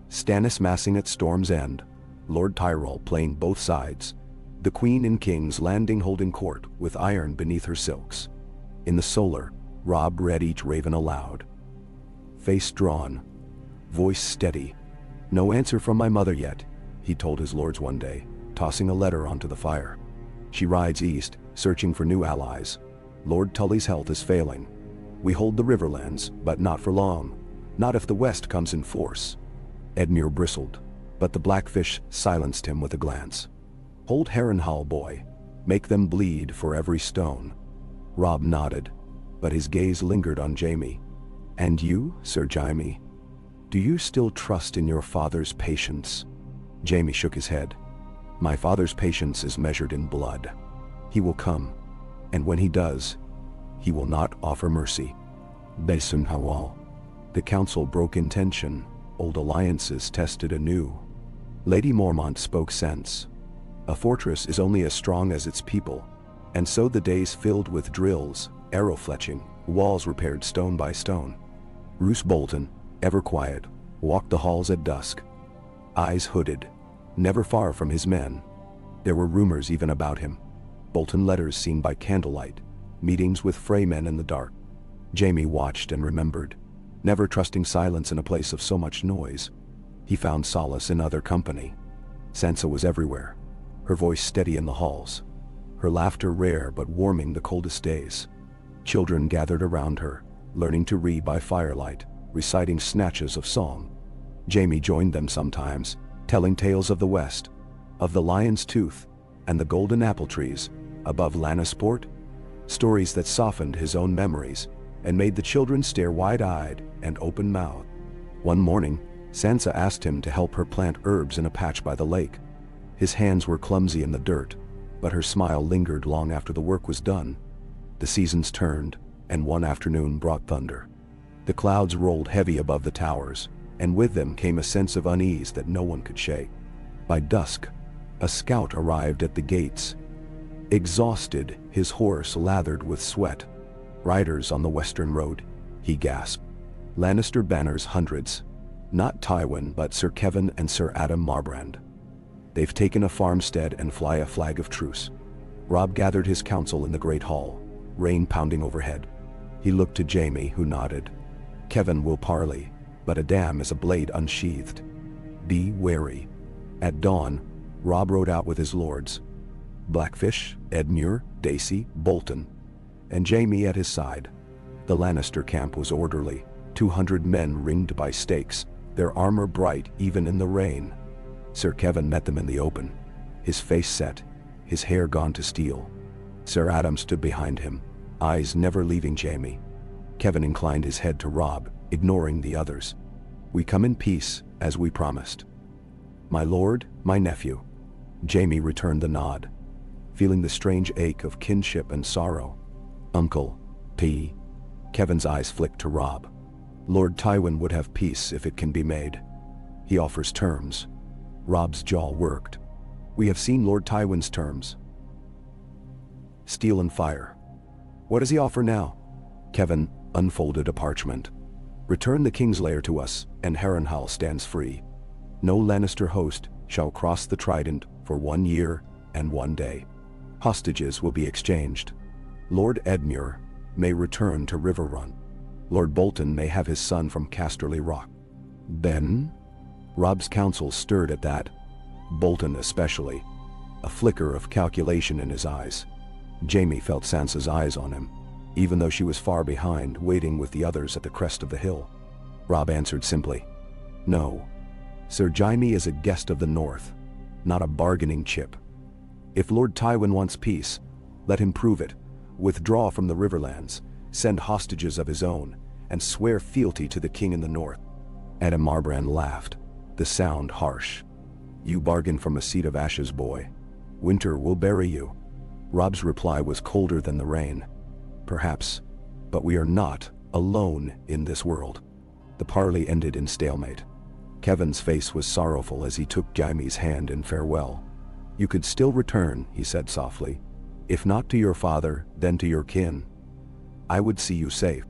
Stannis massing at Storm's End, Lord Tyrell playing both sides, the Queen in King's Landing holding court with iron beneath her silks. In the solar, Robb read each raven aloud. Face drawn, voice steady. "No answer from my mother yet," he told his lords one day, tossing a letter onto the fire. "She rides east, searching for new allies. Lord Tully's health is failing. We hold the Riverlands, but not for long. Not if the West comes in force." Edmure bristled, but the Blackfish silenced him with a glance. "Hold Harrenhal, boy. Make them bleed for every stone." Robb nodded, but his gaze lingered on Jaime. "And you, Sir Jaime? Do you still trust in your father's patience?" Jaime shook his head. "My father's patience is measured in blood. He will come, and when he does, he will not offer mercy." Basin Hawal. The council broke in tension. Old alliances tested anew. Lady Mormont spoke sense. A fortress is only as strong as its people, and so the days filled with drills, arrow fletching, walls repaired stone by stone. Roose Bolton, ever quiet, walked the halls at dusk, eyes hooded, never far from his men. There were rumors even about him. Bolton letters seen by candlelight, meetings with Freymen in the dark. Jaime watched and remembered, never trusting silence in a place of so much noise. He found solace in other company. Sansa was everywhere, her voice steady in the halls, her laughter rare but warming the coldest days. Children gathered around her, learning to read by firelight, reciting snatches of song. Jaime joined them sometimes, telling tales of the West, of the Lion's Tooth and the golden apple trees above Lannisport, stories that softened his own memories and made the children stare wide-eyed and open-mouthed. One morning, Sansa asked him to help her plant herbs in a patch by the lake. His hands were clumsy in the dirt, but her smile lingered long after the work was done. The seasons turned, and one afternoon brought thunder. The clouds rolled heavy above the towers, and with them came a sense of unease that no one could shake. By dusk, a scout arrived at the gates. Exhausted, his horse lathered with sweat. "Riders on the western road," he gasped. "Lannister banners hundreds. Not Tywin, but Sir Kevan and Sir Adam Marbrand." They've taken a farmstead and fly a flag of truce. Robb gathered his council in the great hall, rain pounding overhead. He looked to Jaime, who nodded. Kevan will parley, but a dam is a blade unsheathed. Be wary. At dawn, Robb rode out with his lords. Blackfish, Edmure, Dacey, Bolton, and Jaime at his side. The Lannister camp was orderly, 200 men ringed by stakes, their armor bright even in the rain. Sir Kevan met them in the open, his face set, his hair gone to steel. Sir Adam stood behind him, eyes never leaving Jaime. Kevan inclined his head to Robb, ignoring the others. We come in peace, as we promised. My lord, my nephew. Jaime returned the nod, feeling the strange ache of kinship and sorrow. Uncle, P. Kevan's eyes flicked to Robb. Lord Tywin would have peace if it can be made. He offers terms. Robb's jaw worked. We have seen Lord Tywin's terms. Steel and fire. What does he offer now? Kevan unfolded a parchment. Return the King's Lair to us, and Harrenhal stands free. No Lannister host shall cross the Trident for 1 year and 1 day. Hostages will be exchanged. Lord Edmure may return to Riverrun. Lord Bolton may have his son from Casterly Rock. Ben? Robb's counsel stirred at that. Bolton especially. A flicker of calculation in his eyes. Jaime felt Sansa's eyes on him, even though she was far behind, waiting with the others at the crest of the hill. Robb answered simply, no. Sir Jaime is a guest of the North, not a bargaining chip. If Lord Tywin wants peace, let him prove it. Withdraw from the Riverlands, send hostages of his own, and swear fealty to the king in the North. Adam Marbrand laughed, the sound harsh. You bargain from a seat of ashes, boy. Winter will bury you. Robb's reply was colder than the rain. Perhaps, but we are not alone in this world. The parley ended in stalemate. Kevan's face was sorrowful as he took Jaime's hand in farewell. You could still return, he said softly. If not to your father, then to your kin. I would see you safe.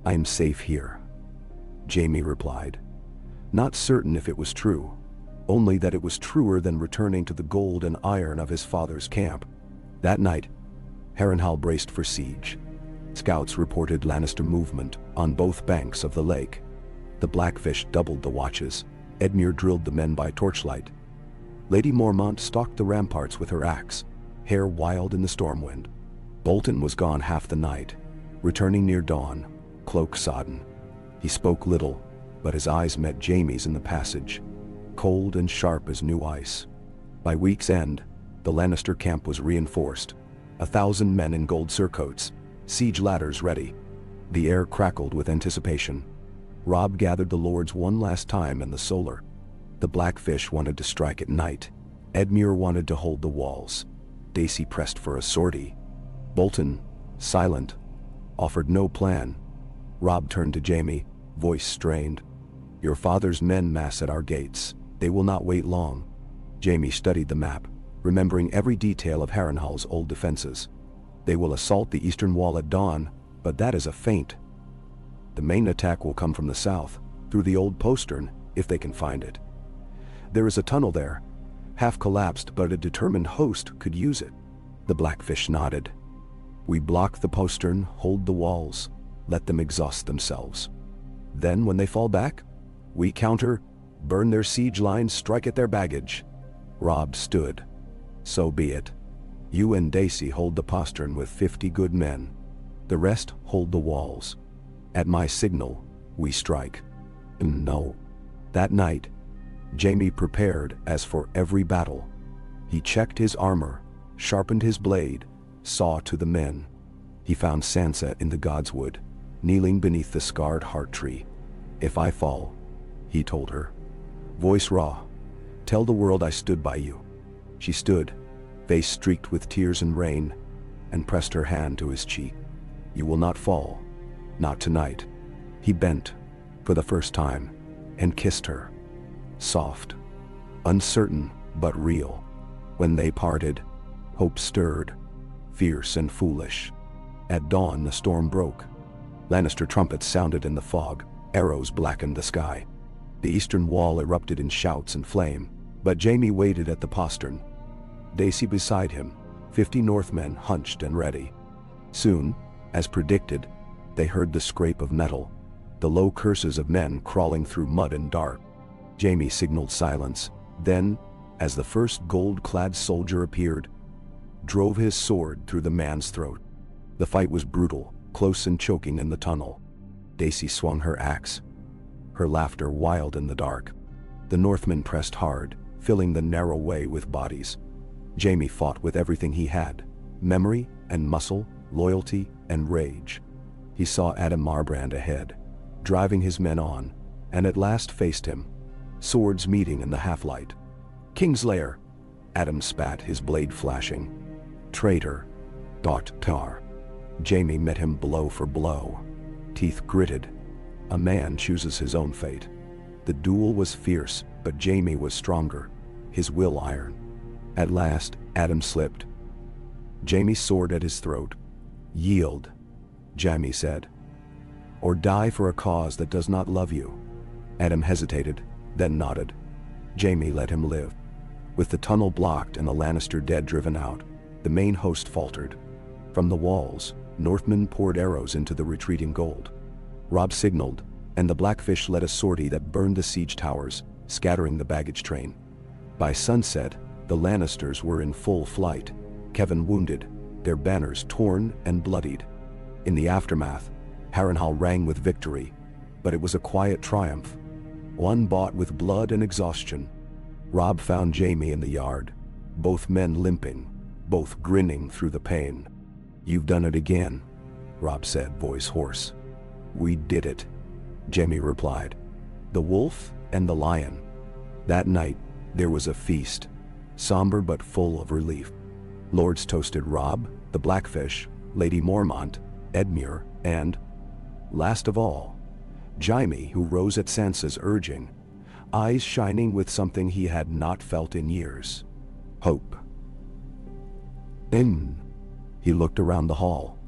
I am safe here, Jaime replied. Not certain if it was true, only that it was truer than returning to the gold and iron of his father's camp. That night, Harrenhal braced for siege. Scouts reported Lannister movement on both banks of the lake. The Blackfish doubled the watches. Edmure drilled the men by torchlight. Lady Mormont stalked the ramparts with her axe, hair wild in the storm wind. Bolton was gone half the night, returning near dawn, cloak sodden. He spoke little, but his eyes met Jaime's in the passage, cold and sharp as new ice. By week's end, the Lannister camp was reinforced, 1,000 men in gold surcoats, siege ladders ready. The air crackled with anticipation. Robb gathered the lords one last time in the solar. The Blackfish wanted to strike at night. Edmure wanted to hold the walls. Dacey pressed for a sortie. Bolton, silent, offered no plan. Robb turned to Jaime, voice strained. Your father's men mass at our gates. They will not wait long. Jaime studied the map, remembering every detail of Harrenhal's old defenses. They will assault the eastern wall at dawn, but that is a feint. The main attack will come from the south, through the old postern, if they can find it. There is a tunnel there, half collapsed, but a determined host could use it. The Blackfish nodded. We block the postern, hold the walls, let them exhaust themselves. Then when they fall back, we counter, burn their siege lines, strike at their baggage. Robb stood. So be it. You and Dacey hold the postern with 50 good men. The rest hold the walls. At my signal, we strike. No. That night, Jaime prepared as for every battle. He checked his armor, sharpened his blade, saw to the men. He found Sansa in the Godswood, kneeling beneath the scarred heart tree. If I fall, he told her, voice raw, tell the world I stood by you. She stood, face streaked with tears and rain, and pressed her hand to his cheek. You will not fall, not tonight. He bent, for the first time, and kissed her. Soft, uncertain but real. When they parted, hope stirred, fierce and foolish. At dawn the storm broke. Lannister trumpets sounded in the fog, arrows blackened the sky. The eastern wall erupted in shouts and flame, But Jaime waited at the postern. Daisy beside him, 50 Northmen hunched and ready. Soon, as predicted, they heard the scrape of metal, the low curses of men crawling through mud and dark. Jaime signaled silence, then, as the first gold-clad soldier appeared, drove his sword through the man's throat. The fight was brutal, close and choking in the tunnel. Daisy swung her axe, her laughter wild in the dark. The Northmen pressed hard, filling the narrow way with bodies. Jaime fought with everything he had, memory and muscle, loyalty and rage. He saw Adam Marbrand ahead, driving his men on, and at last faced him, swords meeting in the half-light. "Kingslayer!" Adam spat, his blade flashing. "Traitor!" thought Tar. Jaime met him blow for blow. Teeth gritted. A man chooses his own fate. The duel was fierce, but Jaime was stronger, his will iron. At last, Adam slipped. Jaime's sword at his throat. "Yield," Jaime said, "or die for a cause that does not love you." Adam hesitated, then nodded. Jaime let him live. With the tunnel blocked and the Lannister dead driven out, the main host faltered. From the walls, Northmen poured arrows into the retreating gold. Robb signaled, and the Blackfish led a sortie that burned the siege towers, scattering the baggage train. By sunset, the Lannisters were in full flight, Kevin wounded, their banners torn and bloodied. In the aftermath, Harrenhal rang with victory, but it was a quiet triumph, one bought with blood and exhaustion. Robb found Jaime in the yard, both men limping, both grinning through the pain. "You've done it again," Robb said, voice hoarse. "We did it," Jaime replied. "The wolf and the lion." That night, there was a feast, somber but full of relief. Lords toasted Robb, the Blackfish, Lady Mormont, Edmure, and, last of all, Jaime, who rose at Sansa's urging, eyes shining with something he had not felt in years: hope. He looked around the hall.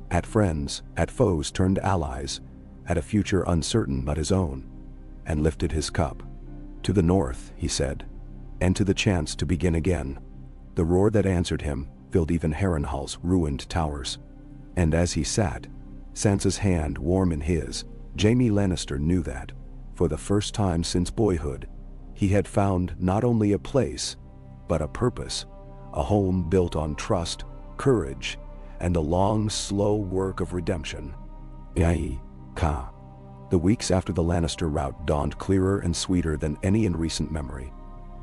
At friends, at foes turned allies, at a future uncertain but his own, and lifted his cup. "To the north," he said, "and to the chance to begin again." The roar that answered him filled even Harrenhal's ruined towers. And as he sat, Sansa's hand warm in his, Jaime Lannister knew that, for the first time since boyhood, he had found not only a place, but a purpose, a home built on trust, courage, and a long, slow work of redemption. Ka. The weeks after the Lannister rout dawned clearer and sweeter than any in recent memory.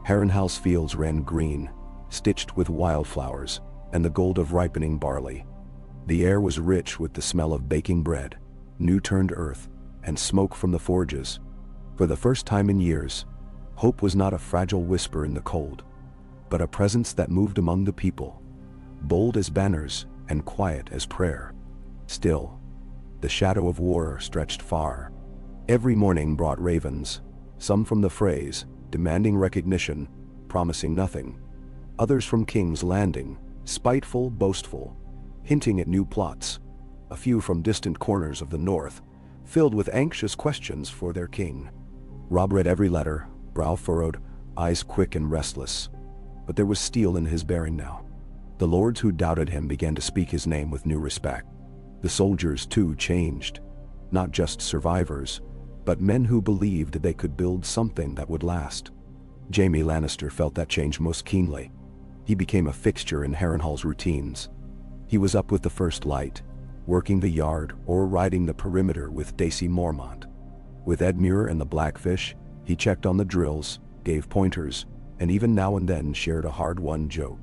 Harrenhal's fields ran green, stitched with wildflowers, and the gold of ripening barley. The air was rich with the smell of baking bread, new-turned earth, and smoke from the forges. For the first time in years, hope was not a fragile whisper in the cold, but a presence that moved among the people, bold as banners and quiet as prayer. Still, the shadow of war stretched far. Every morning brought ravens, some from the frays, demanding recognition, promising nothing. Others from King's Landing, spiteful, boastful, hinting at new plots. A few from distant corners of the north, filled with anxious questions for their king. Robb read every letter, brow furrowed, eyes quick and restless. But there was steel in his bearing now. The lords who doubted him began to speak his name with new respect. The soldiers, too, changed. Not just survivors, but men who believed they could build something that would last. Jaime Lannister felt that change most keenly. He became a fixture in Harrenhal's routines. He was up with the first light, working the yard or riding the perimeter with Daisy Mormont. With Edmure and the Blackfish, he checked on the drills, gave pointers, and even now and then shared a hard-won joke.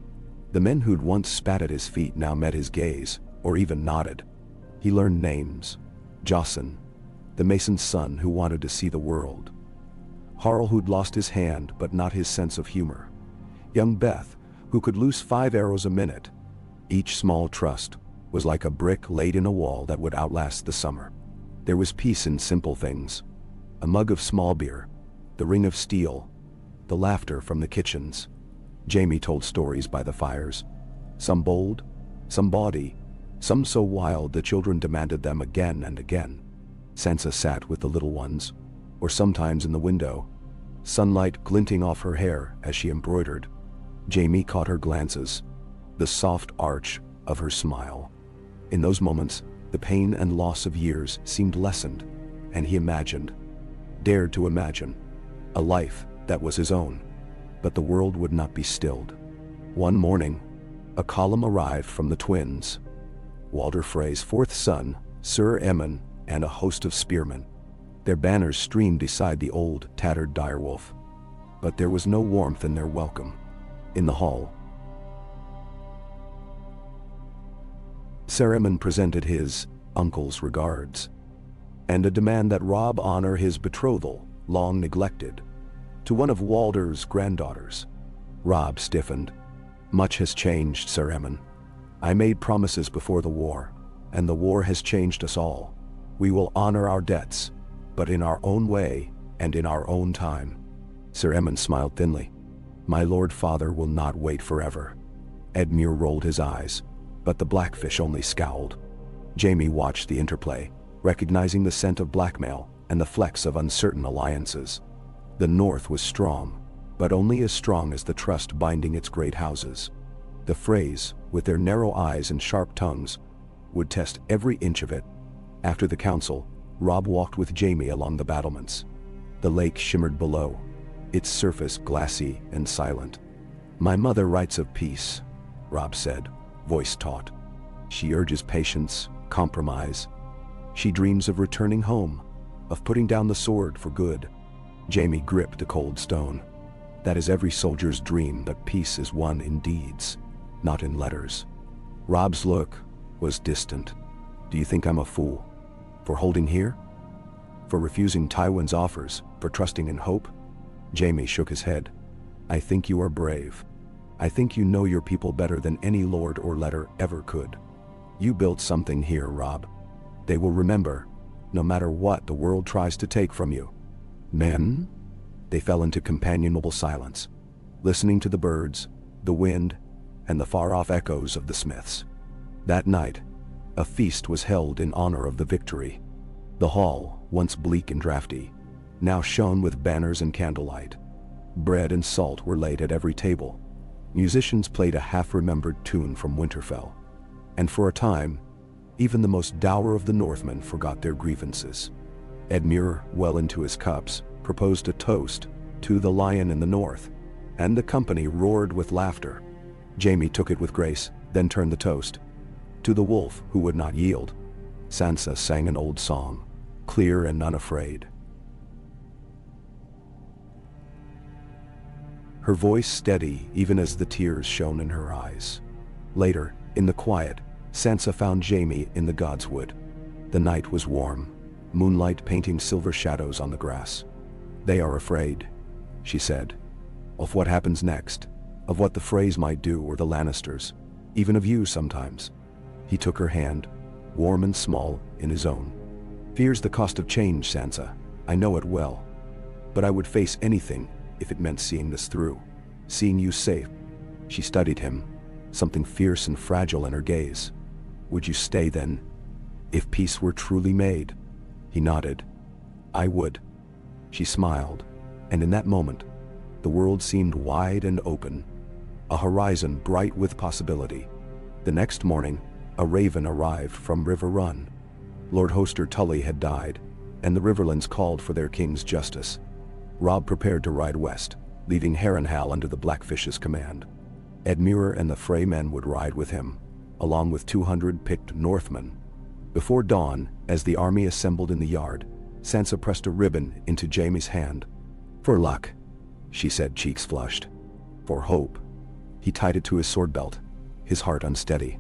The men who'd once spat at his feet now met his gaze, or even nodded. He learned names: Jossin, the mason's son who wanted to see the world; Harl, who'd lost his hand but not his sense of humor; young Beth, who could loose 5 arrows a minute. Each small trust was like a brick laid in a wall that would outlast the summer. There was peace in simple things: a mug of small beer, the ring of steel, the laughter from the kitchens. Jaime told stories by the fires, some bold, some bawdy, some so wild the children demanded them again and again. Sansa sat with the little ones, or sometimes in the window, sunlight glinting off her hair as she embroidered. Jaime caught her glances, the soft arch of her smile. In those moments, the pain and loss of years seemed lessened, and he dared to imagine, a life that was his own. But the world would not be stilled. One morning, a column arrived from the twins, Walder Frey's fourth son, Sir Aemon, and a host of spearmen. Their banners streamed beside the old, tattered direwolf. But there was no warmth in their welcome. In the hall, Sir Aemon presented his uncle's regards, and a demand that Robb honor his betrothal, long neglected, to one of Walder's granddaughters. Robb stiffened. Much has changed, Sir Aemon. I made promises before the war, and the war has changed us all. We will honor our debts, but in our own way and in our own time. Sir Aemon smiled thinly. My lord father will not wait forever. Edmure rolled his eyes, but the Blackfish only scowled. Jaime watched the interplay, recognizing the scent of blackmail and the flecks of uncertain alliances. The North was strong, but only as strong as the trust binding its great houses. The Freys, with their narrow eyes and sharp tongues, would test every inch of it. After the council, Robb walked with Jaime along the battlements. The lake shimmered below, its surface glassy and silent. My mother writes of peace, Robb said, voice taut. She urges patience, compromise. She dreams of returning home, of putting down the sword for good. Jaime gripped a cold stone. That is every soldier's dream, but peace is won in deeds, not in letters. Robb's look was distant. Do you think I'm a fool? For holding here? For refusing Tywin's offers? For trusting in hope? Jaime shook his head. I think you are brave. I think you know your people better than any lord or letter ever could. You built something here, Robb. They will remember, no matter what the world tries to take from you. Men? They fell into companionable silence, listening to the birds, the wind, and the far-off echoes of the smiths. That night, a feast was held in honor of the victory. The hall, once bleak and drafty, now shone with banners and candlelight. Bread and salt were laid at every table. Musicians played a half-remembered tune from Winterfell. And for a time, even the most dour of the Northmen forgot their grievances. Edmure, well into his cups, proposed a toast to the Lion in the North, and the company roared with laughter. Jaime took it with grace, then turned the toast. To the wolf who would not yield. Sansa sang an old song, clear and unafraid. Her voice steady even as the tears shone in her eyes. Later, in the quiet, Sansa found Jaime in the Godswood. The night was warm, moonlight painting silver shadows on the grass. They are afraid, she said, of what happens next, of what the Freys might do or the Lannisters, even of you sometimes. He took her hand, warm and small, in his own. Fear's the cost of change, Sansa. I know it well. But I would face anything if it meant seeing this through, seeing you safe. She studied him, something fierce and fragile in her gaze. Would you stay then, if peace were truly made? He nodded. I would. She smiled, and in that moment, the world seemed wide and open, a horizon bright with possibility. The next morning, a raven arrived from River Run. Lord Hoster Tully had died, and the Riverlands called for their king's justice. Robb prepared to ride west, leaving Harrenhal under the Blackfish's command. Edmure and the Frey men would ride with him, along with 200 picked Northmen. Before dawn, as the army assembled in the yard, Sansa pressed a ribbon into Jaime's hand. For luck, she said, cheeks flushed. For hope. He tied it to his sword belt, his heart unsteady.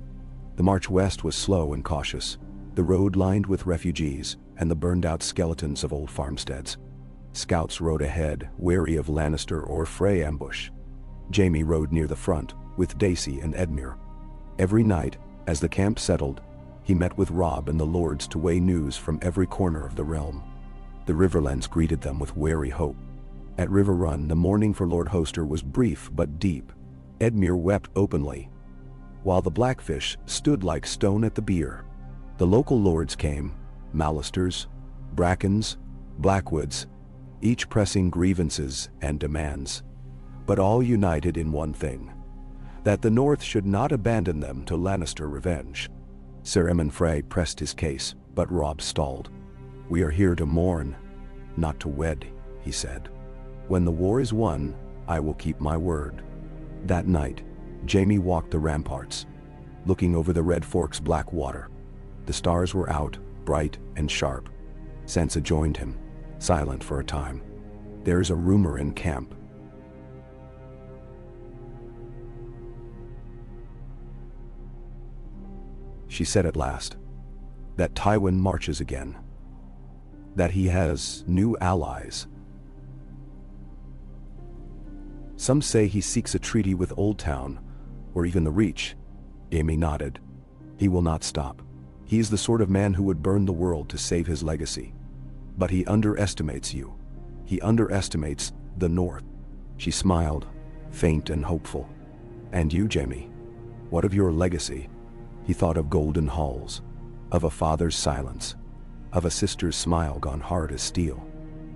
The march west was slow and cautious, the road lined with refugees and the burned-out skeletons of old farmsteads. Scouts rode ahead, wary of Lannister or Frey ambush. Jaime rode near the front, with Dacey and Edmure. Every night, as the camp settled, he met with Robb and the lords to weigh news from every corner of the realm. The Riverlands greeted them with wary hope. At River Run, the mourning for Lord Hoster was brief but deep. Edmure wept openly, while the Blackfish stood like stone at the bier. The local lords came, Lannisters, Brackens, Blackwoods, each pressing grievances and demands, but all united in one thing: that the North should not abandon them to Lannister revenge. Sir Emon Frey pressed his case, but Robb stalled. "We are here to mourn, not to wed," he said. "When the war is won, I will keep my word." That night, Jaime walked the ramparts, looking over the Red Fork's black water. The stars were out, bright and sharp. Sansa joined him, silent for a time. "There's a rumor in camp," she said at last, "that Tywin marches again. That he has new allies. Some say he seeks a treaty with Old Town, or even the Reach." Jaime nodded. "He will not stop. He is the sort of man who would burn the world to save his legacy. But he underestimates you. He underestimates the North." She smiled, faint and hopeful. "And you, Jaime? What of your legacy?" He thought of golden halls, of a father's silence, of a sister's smile gone hard as steel.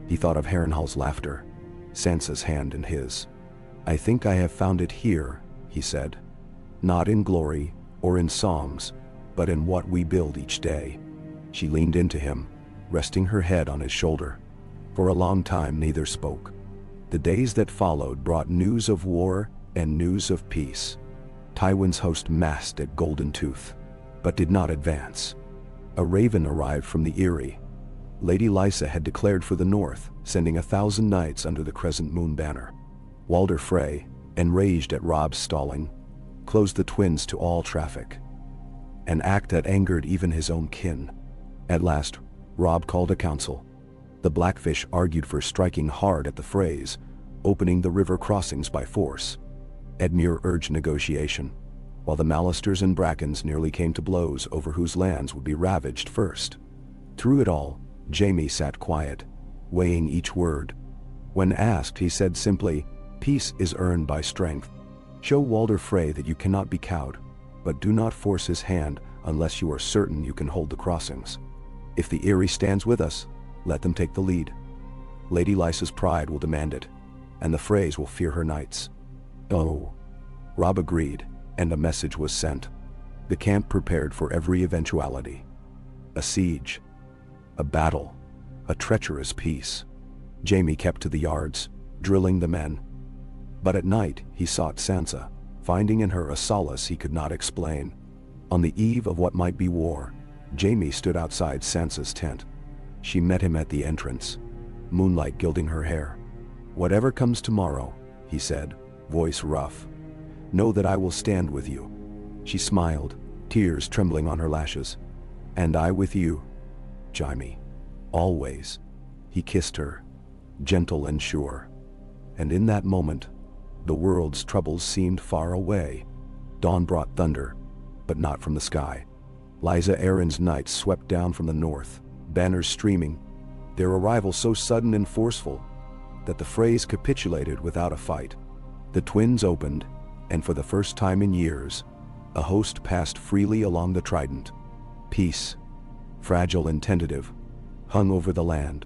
He thought of Harrenhal's laughter, Sansa's hand in his. "I think I have found it here," he said. "Not in glory or in songs, but in what we build each day." She leaned into him, resting her head on his shoulder. For a long time neither spoke. The days that followed brought news of war and news of peace. Tywin's host massed at Golden Tooth, but did not advance. A raven arrived from the Eyrie. Lady Lysa had declared for the North, sending 1,000 knights under the Crescent Moon banner. Walder Frey, enraged at Robb's stalling, closed the twins to all traffic, an act that angered even his own kin. At last, Robb called a council. The Blackfish argued for striking hard at the Freys, opening the river crossings by force. Edmure urged negotiation, while the Lannisters and Brackens nearly came to blows over whose lands would be ravaged first. Through it all, Jaime sat quiet, weighing each word. When asked, he said simply, "Peace is earned by strength. Show Walder Frey that you cannot be cowed, but do not force his hand unless you are certain you can hold the crossings. If the Eyrie stands with us, let them take the lead. Lady Lysa's pride will demand it, and the Freys will fear her knights." "Oh." Robb agreed, and a message was sent. The camp prepared for every eventuality. A siege, a battle, a treacherous peace. Jaime kept to the yards, drilling the men. But at night he sought Sansa, finding in her a solace he could not explain. On the eve of what might be war, Jaime stood outside Sansa's tent. She met him at the entrance, moonlight gilding her hair. "Whatever comes tomorrow," he said, voice rough, "know that I will stand with you." She smiled, tears trembling on her lashes. "And I with you, Jaime. Always." He kissed her, gentle and sure. And in that moment, the world's troubles seemed far away. Dawn brought thunder, but not from the sky. Lysa Arryn's knights swept down from the north, banners streaming, their arrival so sudden and forceful that the Freys capitulated without a fight. The twins opened, and for the first time in years, a host passed freely along the Trident. Peace, fragile and tentative, hung over the land.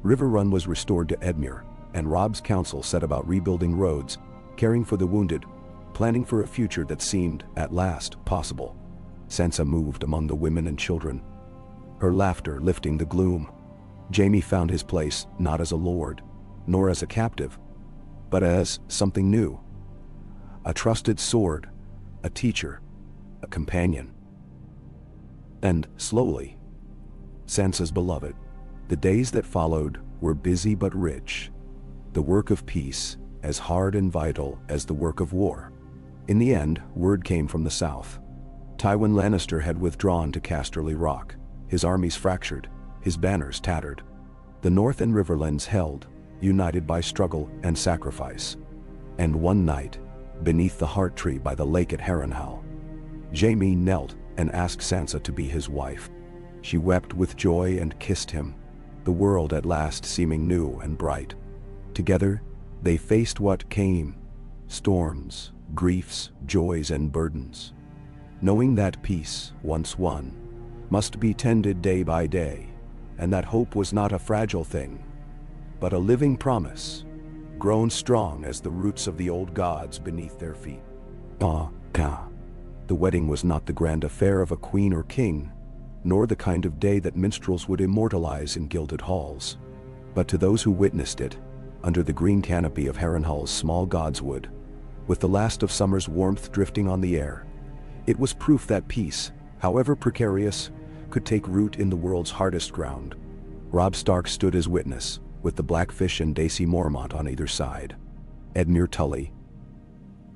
River Run was restored to Edmure, and Robb's council set about rebuilding roads, caring for the wounded, planning for a future that seemed, at last, possible. Sansa moved among the women and children, her laughter lifting the gloom. Jaime found his place not as a lord, nor as a captive, but as something new. A trusted sword, a teacher, a companion. And slowly, Sansa's beloved. The days that followed were busy but rich. The work of peace as hard and vital as the work of war. In the end, word came from the south. Tywin Lannister had withdrawn to Casterly Rock, his armies fractured, his banners tattered. The North and Riverlands held, united by struggle and sacrifice. And one night, beneath the heart tree by the lake at Harrenhal, Jaime knelt and asked Sansa to be his wife. She wept with joy and kissed him, the world at last seeming new and bright. Together, they faced what came, storms, griefs, joys, and burdens, knowing that peace, once won, must be tended day by day, and that hope was not a fragile thing, but a living promise, grown strong as the roots of the old gods beneath their feet. The wedding was not the grand affair of a queen or king, nor the kind of day that minstrels would immortalize in gilded halls. But to those who witnessed it, under the green canopy of Harrenhal's small godswood, with the last of summer's warmth drifting on the air, it was proof that peace, however precarious, could take root in the world's hardest ground. Robb Stark stood as witness, with the Blackfish and Daisy Mormont on either side. Edmure Tully,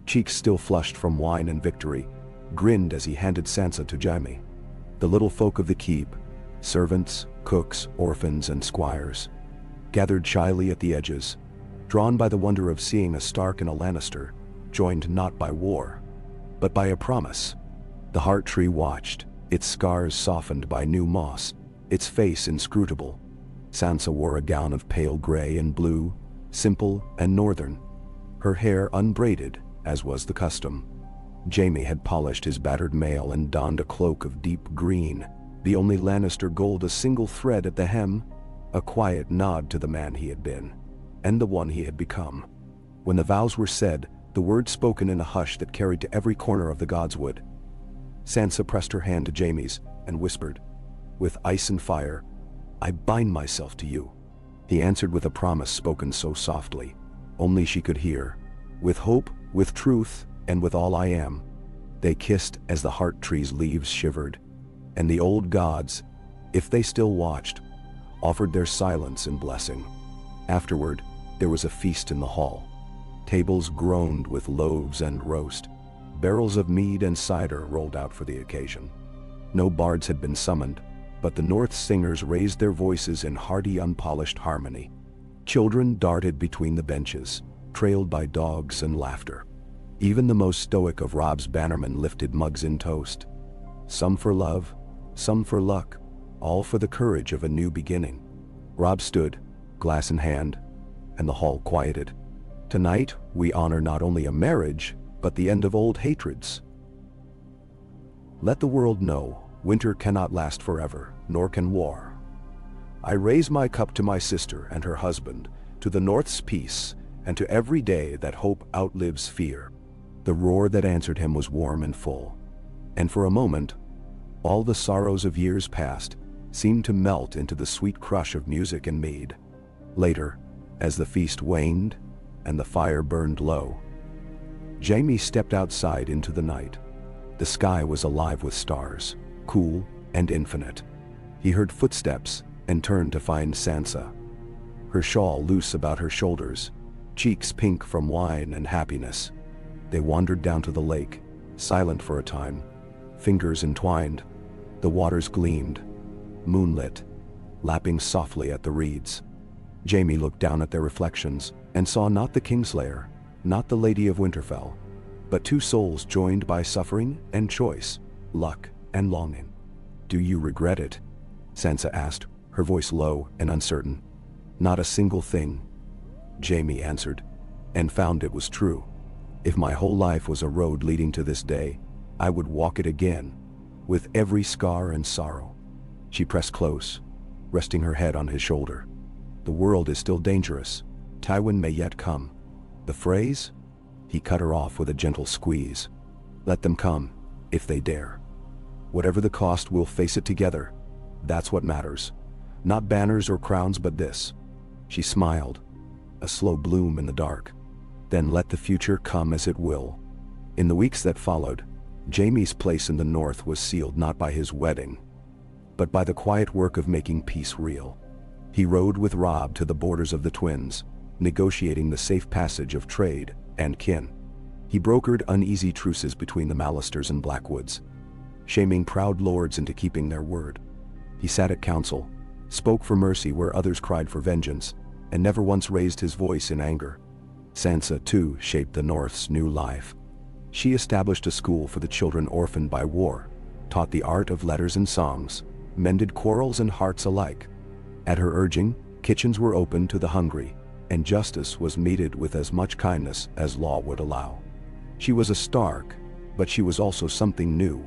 cheeks still flushed from wine and victory, grinned as he handed Sansa to Jaime. The little folk of the keep, servants, cooks, orphans, and squires, gathered shyly at the edges, drawn by the wonder of seeing a Stark and a Lannister, joined not by war, but by a promise. The heart tree watched, its scars softened by new moss, its face inscrutable. Sansa wore a gown of pale gray and blue, simple and northern, her hair unbraided, as was the custom. Jaime had polished his battered mail and donned a cloak of deep green, the only Lannister gold a single thread at the hem, a quiet nod to the man he had been, and the one he had become. When the vows were said, the words spoken in a hush that carried to every corner of the godswood, Sansa pressed her hand to Jaime's and whispered, "With ice and fire, I bind myself to you." He answered with a promise spoken so softly, only she could hear. "With hope, with truth, and with all I am." They kissed as the heart tree's leaves shivered, and the old gods, if they still watched, offered their silence and blessing. Afterward, there was a feast in the hall. Tables groaned with loaves and roast. Barrels of mead and cider rolled out for the occasion. No bards had been summoned, but the North's singers raised their voices in hearty, unpolished harmony. Children darted between the benches, trailed by dogs and laughter. Even the most stoic of Robb's bannermen lifted mugs in toast. Some for love, some for luck, all for the courage of a new beginning. Robb stood, glass in hand, and the hall quieted. "Tonight, we honor not only a marriage, but the end of old hatreds. Let the world know, winter cannot last forever, nor can war. I raise my cup to my sister and her husband, to the North's peace, and to every day that hope outlives fear." The roar that answered him was warm and full, and for a moment, all the sorrows of years past seemed to melt into the sweet crush of music and mead. Later, as the feast waned and the fire burned low, Jaime stepped outside into the night. The sky was alive with stars, cool and infinite. He heard footsteps and turned to find Sansa, her shawl loose about her shoulders, cheeks pink from wine and happiness. They wandered down to the lake, silent for a time, fingers entwined. The waters gleamed, moonlit, lapping softly at the reeds. Jaime looked down at their reflections and saw not the Kingslayer, not the Lady of Winterfell, but two souls joined by suffering and choice, luck and longing. "Do you regret it?" Sansa asked, her voice low and uncertain. "Not a single thing," Jaime answered, and found it was true. "If my whole life was a road leading to this day, I would walk it again, with every scar and sorrow." She pressed close, resting her head on his shoulder. "The world is still dangerous. Tywin may yet come." The phrase? He cut her off with a gentle squeeze. "Let them come, if they dare. Whatever the cost, we'll face it together. That's what matters. Not banners or crowns, but this." She smiled, a slow bloom in the dark. "Then let the future come as it will." In the weeks that followed, Jaime's place in the North was sealed not by his wedding, but by the quiet work of making peace real. He rode with Robb to the borders of the Twins, negotiating the safe passage of trade and kin. He brokered uneasy truces between the Lannisters and Blackwoods, shaming proud lords into keeping their word. He sat at council, spoke for mercy where others cried for vengeance, and never once raised his voice in anger. Sansa, too, shaped the North's new life. She established a school for the children orphaned by war, taught the art of letters and songs, mended quarrels and hearts alike. At her urging, kitchens were opened to the hungry, and justice was meted with as much kindness as law would allow. She was a Stark, but she was also something new.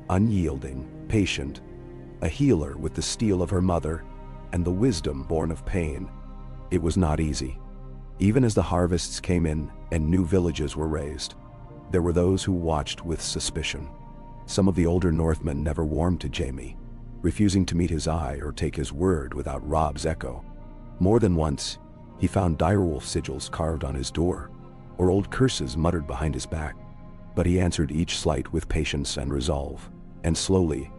Unyielding, patient, a healer with the steel of her mother, and the wisdom born of pain. It was not easy. Even as the harvests came in and new villages were raised, there were those who watched with suspicion. Some of the older Northmen never warmed to Jaime, refusing to meet his eye or take his word without Robb's echo. More than once, he found direwolf sigils carved on his door, or old curses muttered behind his back. But he answered each slight with patience and resolve, and slowly,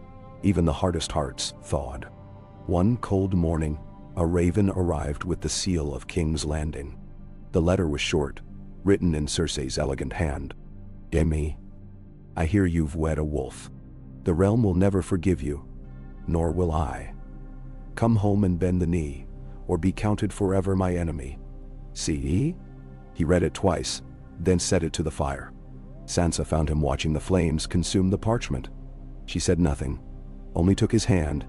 even the hardest hearts thawed. One cold morning, a raven arrived with the seal of King's Landing. The letter was short, written in Cersei's elegant hand. Jaime, I hear you've wed a wolf. The realm will never forgive you, nor will I. Come home and bend the knee, or be counted forever my enemy. See? He read it twice, then set it to the fire. Sansa found him watching the flames consume the parchment. She said nothing, only took his hand,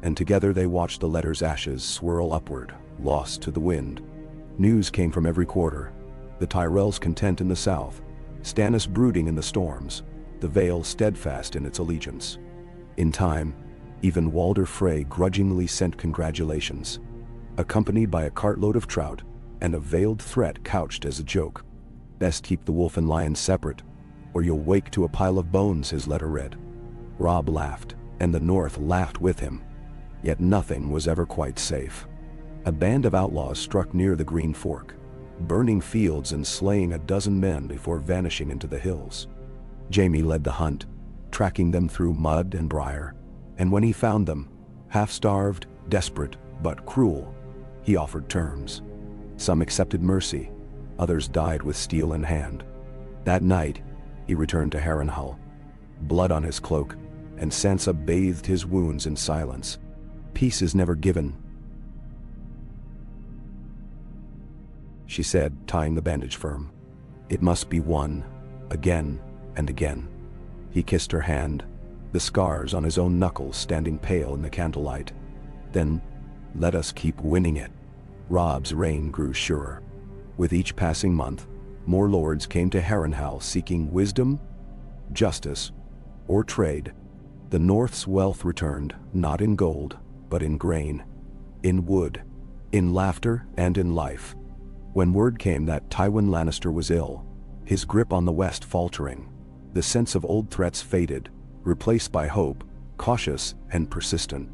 and together they watched the letter's ashes swirl upward, lost to the wind. News came from every quarter. The Tyrells content in the south, Stannis brooding in the storms, the Vale steadfast in its allegiance. In time, even Walder Frey grudgingly sent congratulations, accompanied by a cartload of trout and a veiled threat couched as a joke. Best keep the wolf and lion separate, or you'll wake to a pile of bones, his letter read. Robb laughed, and the North laughed with him. Yet nothing was ever quite safe. A band of outlaws struck near the Green Fork, burning fields and slaying a dozen men before vanishing into the hills. Jaime led the hunt, tracking them through mud and briar, and when he found them, half-starved, desperate, but cruel, he offered terms. Some accepted mercy, others died with steel in hand. That night, he returned to Harrenhal, blood on his cloak, and Sansa bathed his wounds in silence. Peace is never given, she said, tying the bandage firm. It must be won, again and again. He kissed her hand, the scars on his own knuckles standing pale in the candlelight. Then, let us keep winning it. Robb's reign grew surer. With each passing month, more lords came to Harrenhal seeking wisdom, justice, or trade. The North's wealth returned, not in gold, but in grain, in wood, in laughter, and in life. When word came that Tywin Lannister was ill, his grip on the West faltering, the sense of old threats faded, replaced by hope, cautious and persistent.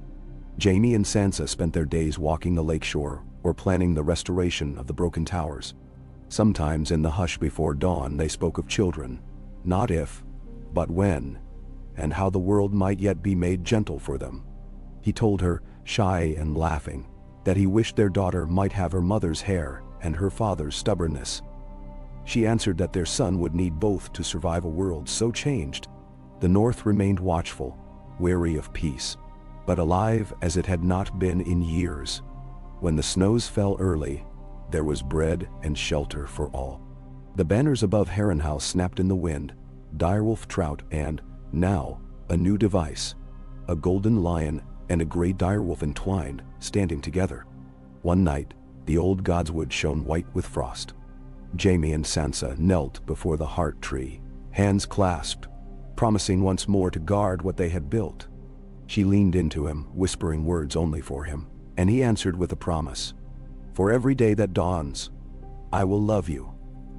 Jaime and Sansa spent their days walking the lakeshore or planning the restoration of the broken towers. Sometimes in the hush before dawn they spoke of children, not if, but when, and how the world might yet be made gentle for them. He told her, shy and laughing, that he wished their daughter might have her mother's hair and her father's stubbornness. She answered that their son would need both to survive a world so changed. The North remained watchful, wary of peace, but alive as it had not been in years. When the snows fell early, there was bread and shelter for all. The banners above Harrenhal snapped in the wind, direwolf trout and, now, a new device, a golden lion and a gray direwolf entwined, standing together. One night, the old godswood shone white with frost. Jaime and Sansa knelt before the heart tree, hands clasped, promising once more to guard what they had built. She leaned into him, whispering words only for him, and he answered with a promise. For every day that dawns, I will love you.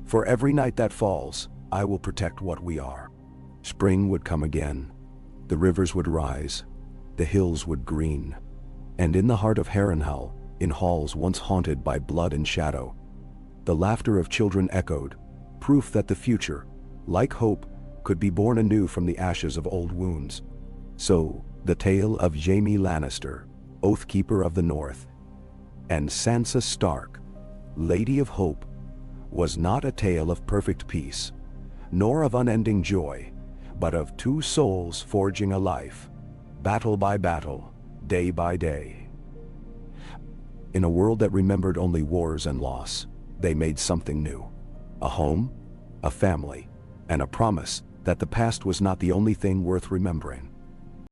For every night that falls, I will protect what we are. Spring would come again. The rivers would rise. The hills would green. And in the heart of Harrenhal, in halls once haunted by blood and shadow, the laughter of children echoed, proof that the future, like hope, could be born anew from the ashes of old wounds. So, the tale of Jaime Lannister, Oathkeeper of the North, and Sansa Stark, Lady of Hope, was not a tale of perfect peace, nor of unending joy, but of two souls forging a life, battle by battle, day by day. In a world that remembered only wars and loss, they made something new. A home, a family, and a promise that the past was not the only thing worth remembering.